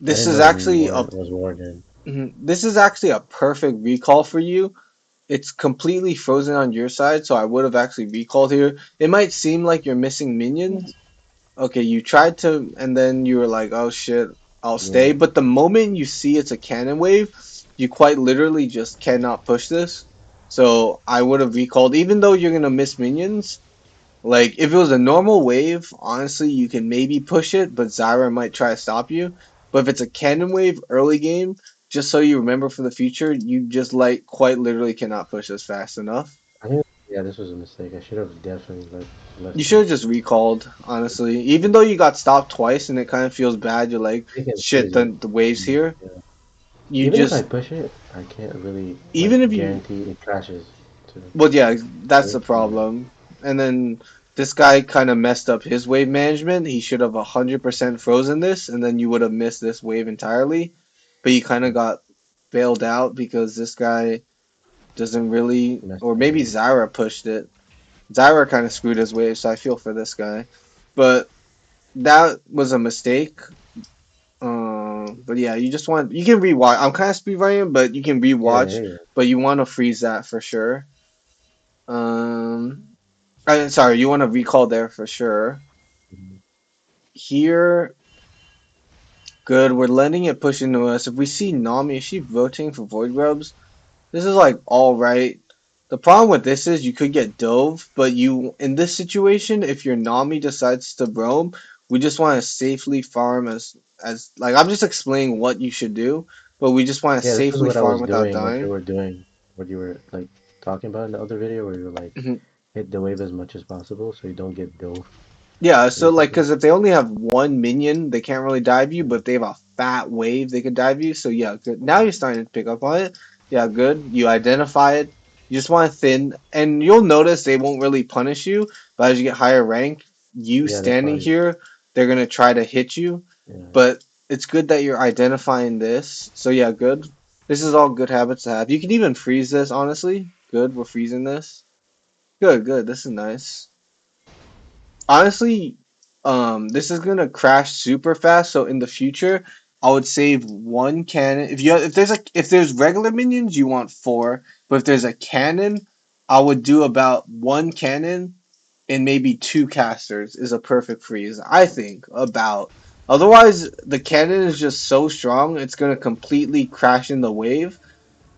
Speaker 2: I
Speaker 1: this
Speaker 2: didn't
Speaker 1: is
Speaker 2: know the
Speaker 1: actually a
Speaker 2: war was warden.
Speaker 1: this is actually a perfect recall for you. It's completely frozen on your side, so I would have actually recalled here. It might seem like you're missing minions. Okay, you tried to, and then you were like, oh shit, I'll stay.
Speaker 2: Yeah,
Speaker 1: But the moment you see it's a cannon wave, you quite literally just cannot push this. So I would have recalled, even though you're gonna miss minions. Like if it was a normal wave, honestly, you can maybe push it, but Zyra might try to stop you. But if it's a cannon wave early game, just so you remember for the future, you just like quite literally cannot push this fast enough.
Speaker 2: I think, yeah, this was a mistake. I should have definitely
Speaker 1: You
Speaker 2: left
Speaker 1: should
Speaker 2: him.
Speaker 1: have just recalled, honestly. Even though you got stopped twice and it kind of feels bad, you're like,
Speaker 2: I think it's
Speaker 1: shit,
Speaker 2: crazy.
Speaker 1: the waves here.
Speaker 2: Yeah.
Speaker 1: You
Speaker 2: Even if I
Speaker 1: just
Speaker 2: push it, I can't really like
Speaker 1: even if you
Speaker 2: guarantee it crashes. To
Speaker 1: Well, yeah, that's the
Speaker 2: right? Yeah.
Speaker 1: problem. And then this guy kind of messed up his wave management. He should have 100% frozen this, and then you would have missed this wave entirely. But you kind of got bailed out because this guy doesn't really,
Speaker 2: Messed
Speaker 1: or
Speaker 2: up.
Speaker 1: maybe Zyra pushed it. Zyra kind of screwed his wave, so I feel for this guy. But that was a mistake. But yeah, you can rewatch. I'm kind of speed running, but you can
Speaker 2: Yeah,
Speaker 1: rewatch.
Speaker 2: yeah, yeah.
Speaker 1: But you want to freeze that for sure. Um, sorry, you want to recall there for sure.
Speaker 2: Mhm.
Speaker 1: Here, good. We're letting it push into us. If we see Nami, is she voting for Void Grubs? This is like all right. The problem with this is you could get dove, but you in this situation, if your Nami decides to roam, we just want to safely farm as like I'm just explaining what you should do, but we just want to
Speaker 2: Yeah, this is
Speaker 1: safely
Speaker 2: what I
Speaker 1: farm
Speaker 2: was
Speaker 1: without
Speaker 2: doing, what you
Speaker 1: dying.
Speaker 2: were doing, what you were like talking about in the other video, where you're like hit the wave as much as possible so you don't get dove,
Speaker 1: Yeah, so like,
Speaker 2: basically.
Speaker 1: because if they only have one minion, they can't really dive you, but if they have a fat wave, they can dive you. So yeah, good. Now you're starting to pick up on it. Yeah, good. You identify it. You just want to thin, and you'll notice they won't really punish you, but as you get higher rank, you
Speaker 2: Yeah, that's
Speaker 1: standing
Speaker 2: why.
Speaker 1: here, they're gonna try to hit you.
Speaker 2: Yeah,
Speaker 1: But it's good that you're identifying this. So yeah, good. This is all good habits to have. You can even freeze this, honestly. Good, we're freezing this. Good, good. This is nice. Honestly, this is gonna crash super fast. So in the future, I would save one cannon. If there's regular minions, you want four. But if there's a cannon, I would do about one cannon and maybe two casters is a perfect freeze. I think about. Otherwise, the cannon is just so strong, it's gonna completely crash in the wave.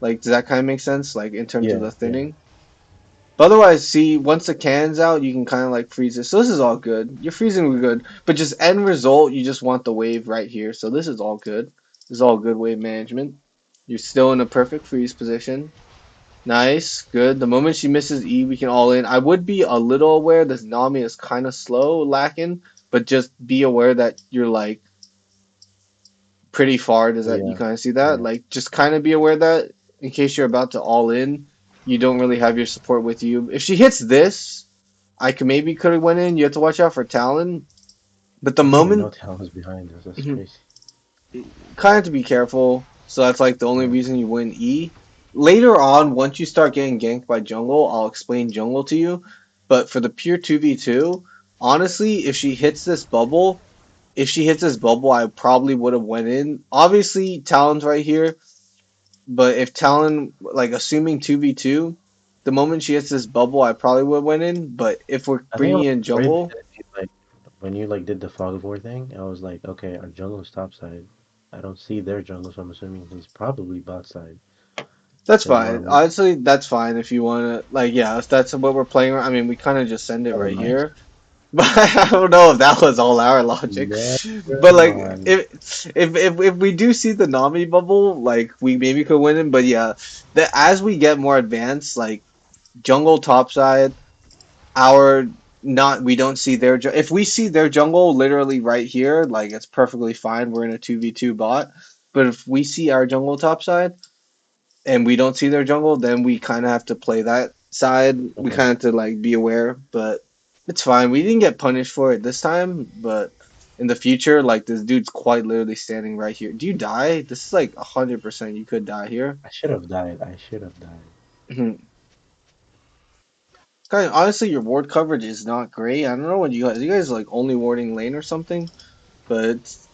Speaker 1: Like, does that kind of make sense? Like in terms of
Speaker 2: yeah,
Speaker 1: the
Speaker 2: yeah.
Speaker 1: thinning. But otherwise, see, once the can's out, you can kind of like freeze it. So this is all good. You're freezing good, but just end result, you just want the wave right here. So this is all good. This is all good wave management. You're still in a perfect freeze position. Nice, good. The moment she misses E, we can all in. I would be a little aware this Nami is kind of slow, lacking, but just be aware that you're like pretty far. Does that you
Speaker 2: Yeah,
Speaker 1: kind of see that?
Speaker 2: yeah.
Speaker 1: Like, just kind of be aware that in case you're about to all in, you don't really have your support with you. If she hits this, I could have went in. You have to watch out for Talon. But the
Speaker 2: I didn't even know
Speaker 1: moment,
Speaker 2: Tal was behind us. That's
Speaker 1: kind
Speaker 2: crazy.
Speaker 1: of have to be careful. So that's like the only
Speaker 2: Yeah.
Speaker 1: reason you win E. Later on, once you start getting ganked by jungle, I'll explain jungle to you. But for the pure 2v2, honestly, if she hits this bubble, I probably would have went in. Obviously, Talon's right here. But if Talon, like assuming 2v2, the moment she hits this bubble, I probably would have went in. But if we're
Speaker 2: I think I
Speaker 1: bringing
Speaker 2: was
Speaker 1: in
Speaker 2: worried
Speaker 1: jungle,
Speaker 2: because you, like when you like did the fog war thing, I was like, okay, our jungle is top side. I don't see their jungle, so I'm assuming he's probably bot side.
Speaker 1: that's
Speaker 2: So you want
Speaker 1: fine.
Speaker 2: to move
Speaker 1: Honestly, that's fine if you want to. Like, yeah, if that's what we're playing. I mean, we kind of just send it
Speaker 2: never
Speaker 1: right
Speaker 2: mind.
Speaker 1: here. But I don't know if that was all our logic.
Speaker 2: Never
Speaker 1: But like,
Speaker 2: mind.
Speaker 1: if we do see the Nami bubble, like we maybe could win it. But yeah, that as we get more advanced, like jungle topside, our not we don't see their if we see their jungle literally right here, like it's perfectly fine. We're in a 2v2 bot. But if we see our jungle topside and we don't see their jungle, then we kind of have to play that side. We
Speaker 2: Okay.
Speaker 1: kind of have to like be aware, but it's fine. We didn't get punished for it this time, but in the future, like this dude's quite literally standing right here. Do you die? This is like 100% you could die here.
Speaker 2: I should have died. I should have died.
Speaker 1: Kind of, honestly, your ward coverage is not great. I don't know what you guys like only warding lane or something, but it's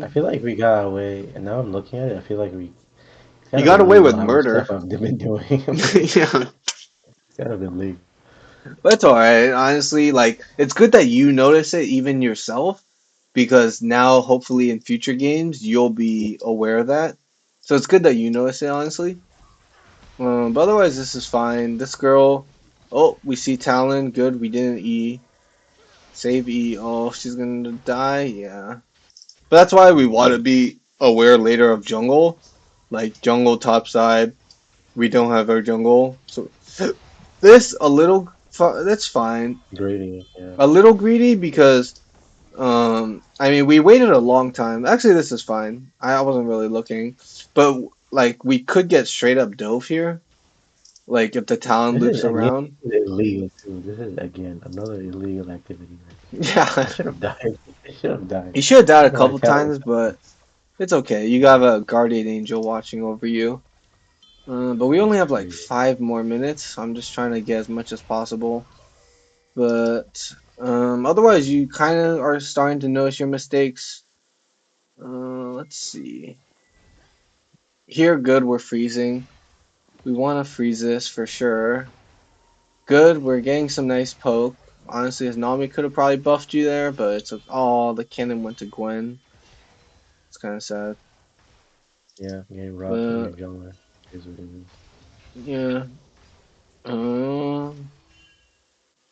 Speaker 2: I
Speaker 1: fine.
Speaker 2: feel like we got away, and now I'm looking at it. I feel like we it's
Speaker 1: You
Speaker 2: gotta
Speaker 1: got
Speaker 2: been
Speaker 1: away
Speaker 2: legal
Speaker 1: with
Speaker 2: how much
Speaker 1: murder.
Speaker 2: stuff I've been doing. I'm like,
Speaker 1: Yeah.
Speaker 2: it's gotta been legal.
Speaker 1: That's all right. Honestly, like it's good that you notice it even yourself because now hopefully in future games you'll be aware of that. So it's good that you notice it honestly. But otherwise this is fine. This girl, Oh, we see Talon. Good, we didn't E. Save E. Oh, she's gonna die. Yeah. But that's why we want to
Speaker 2: Yeah.
Speaker 1: be aware later of jungle. Like jungle top side. We don't have our jungle. So this a little that's fine.
Speaker 2: Greedy. Yeah.
Speaker 1: A little greedy because I mean we waited a long time. Actually this is fine. I wasn't really looking. But like we could get straight up dove here. Like if the Talon
Speaker 2: This is
Speaker 1: loops
Speaker 2: again
Speaker 1: around.
Speaker 2: illegal too. This is again another illegal activity right here.
Speaker 1: Yeah.
Speaker 2: I should have died. I should have died.
Speaker 1: You should have died a
Speaker 2: No, I
Speaker 1: couple
Speaker 2: tell.
Speaker 1: times, but it's okay. You got
Speaker 2: Yeah,
Speaker 1: a guardian angel watching over you. But we only
Speaker 2: that's
Speaker 1: have like
Speaker 2: crazy.
Speaker 1: 5 more minutes. I'm just trying to get as much as possible. But otherwise, you kind of are starting to notice your mistakes. Let's see. Here, good, we're freezing. We want to freeze this for sure. Good, we're getting some nice poke. Honestly, his Nami could have probably buffed you there, but it's like, oh, the cannon went to Gwen. It's kind of sad.
Speaker 2: Yeah, getting robbed from
Speaker 1: But
Speaker 2: your jungler is what it is.
Speaker 1: yeah. Um,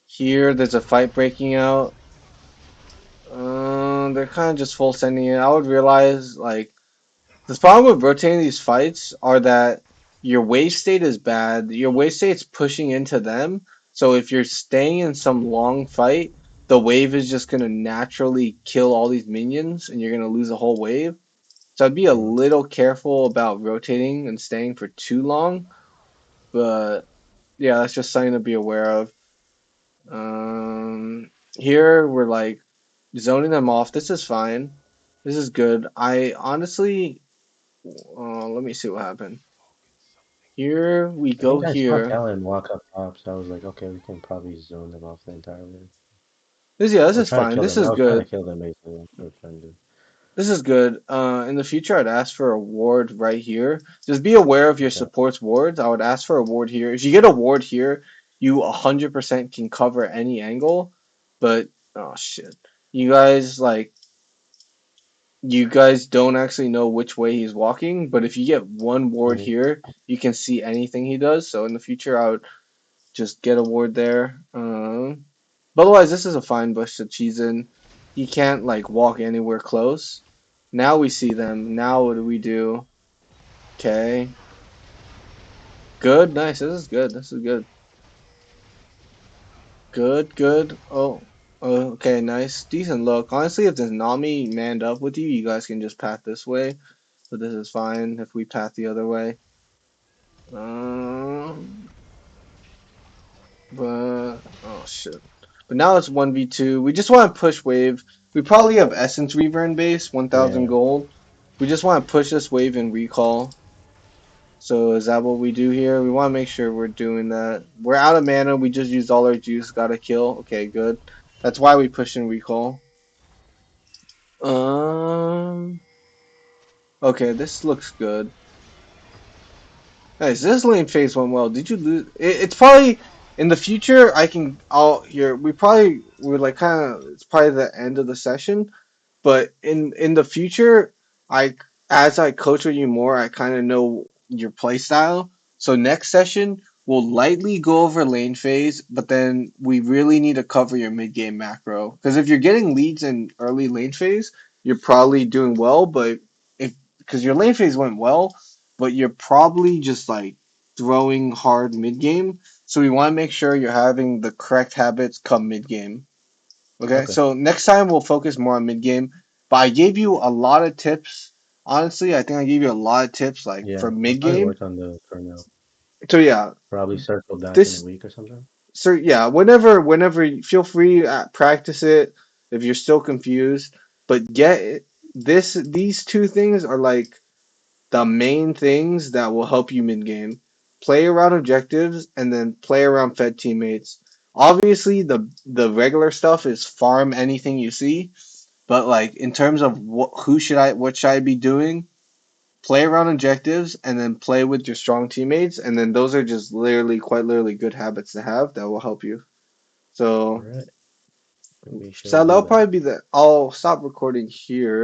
Speaker 1: Here, there's a fight breaking out. They're kind of just full sending it. I would realize like the problem with rotating these fights are that your wave state is bad. Your wave state's pushing into them. So if you're staying in some long fight, the wave is just gonna naturally kill all these minions, and you're gonna lose a whole wave. So I'd be a
Speaker 2: Mm.
Speaker 1: little careful about rotating and staying for too long. But yeah, that's just something to be aware of. Here we're like zoning them off. This is fine. This is good. I honestly, let me see what happened. Here we
Speaker 2: I
Speaker 1: go
Speaker 2: think I saw
Speaker 1: here.
Speaker 2: Talon walk up top, so I was like, okay, we can probably zone them off the entire lane.
Speaker 1: This yeah, this
Speaker 2: Or
Speaker 1: is
Speaker 2: try to
Speaker 1: fine.
Speaker 2: kill
Speaker 1: This
Speaker 2: them. I
Speaker 1: is
Speaker 2: was trying to
Speaker 1: good.
Speaker 2: kill them basically. That's what I was trying to do.
Speaker 1: This is good. In the future, I'd ask for a ward right here. Just be aware of your
Speaker 2: Okay.
Speaker 1: support's wards. I would ask for a ward here. If you get a ward here, you 100% can cover any angle. But oh shit, you guys like you guys don't actually know which way he's walking. But if you get one ward
Speaker 2: Hmm.
Speaker 1: here, you can see anything he does. So in the future, I would just get a ward there. But otherwise, this is a fine bush to cheese in. He can't like walk anywhere close. Now we see them. Now what do we do? Okay. Good. Nice. This is good. This is good. Good. Good. Oh. Okay. Nice. Decent look. Honestly, if there's Nami manned up with you, you guys can just path this way. But this is fine if we path the other way. Um. But oh shit. But now it's 1v2. We just want to push wave. We probably have Essence Reaver in base, 1000
Speaker 2: Yeah.
Speaker 1: gold. We just want to push this wave and recall. So is that what we do here? We want to make sure we're doing that. We're out of mana. We just used all our juice. Got to kill. Okay, good. That's why we push and recall. Um. Okay, this looks good. Nice. This lane phase went well. Did you lose? It's probably in the future. I'll here. We probably we're like kind of. It's probably the end of the session. But in the future, I as I coach with you more, I kind of know your play style. So next session, we'll lightly go over lane phase, but then we really need to cover your mid game macro. Because if you're getting leads in early lane phase, you're probably doing well. But if because your lane phase went well, but you're probably just like throwing hard mid game. So we want to make sure you're having the correct habits come mid game. Okay,
Speaker 2: Okay.
Speaker 1: so next time we'll focus more on mid game. But I gave you a lot of tips. Honestly, I think I gave you a lot of tips like
Speaker 2: Yeah.
Speaker 1: for
Speaker 2: I'll
Speaker 1: mid
Speaker 2: probably
Speaker 1: game.
Speaker 2: work on the for now.
Speaker 1: So yeah,
Speaker 2: Probably circle back in a
Speaker 1: this
Speaker 2: week or something.
Speaker 1: so yeah, whenever you feel free practice it if you're still confused. But these two things are like the main things that will help you mid game. Play around objectives and then play around fed teammates. Obviously, the regular stuff is farm anything you see. But like in terms of what should I be doing? Play around objectives and then play with your strong teammates, and then those are just literally quite literally good habits to have that will help you.
Speaker 2: All
Speaker 1: So
Speaker 2: right. We shall
Speaker 1: so
Speaker 2: do
Speaker 1: that'll
Speaker 2: that.
Speaker 1: probably be the. I'll stop recording here.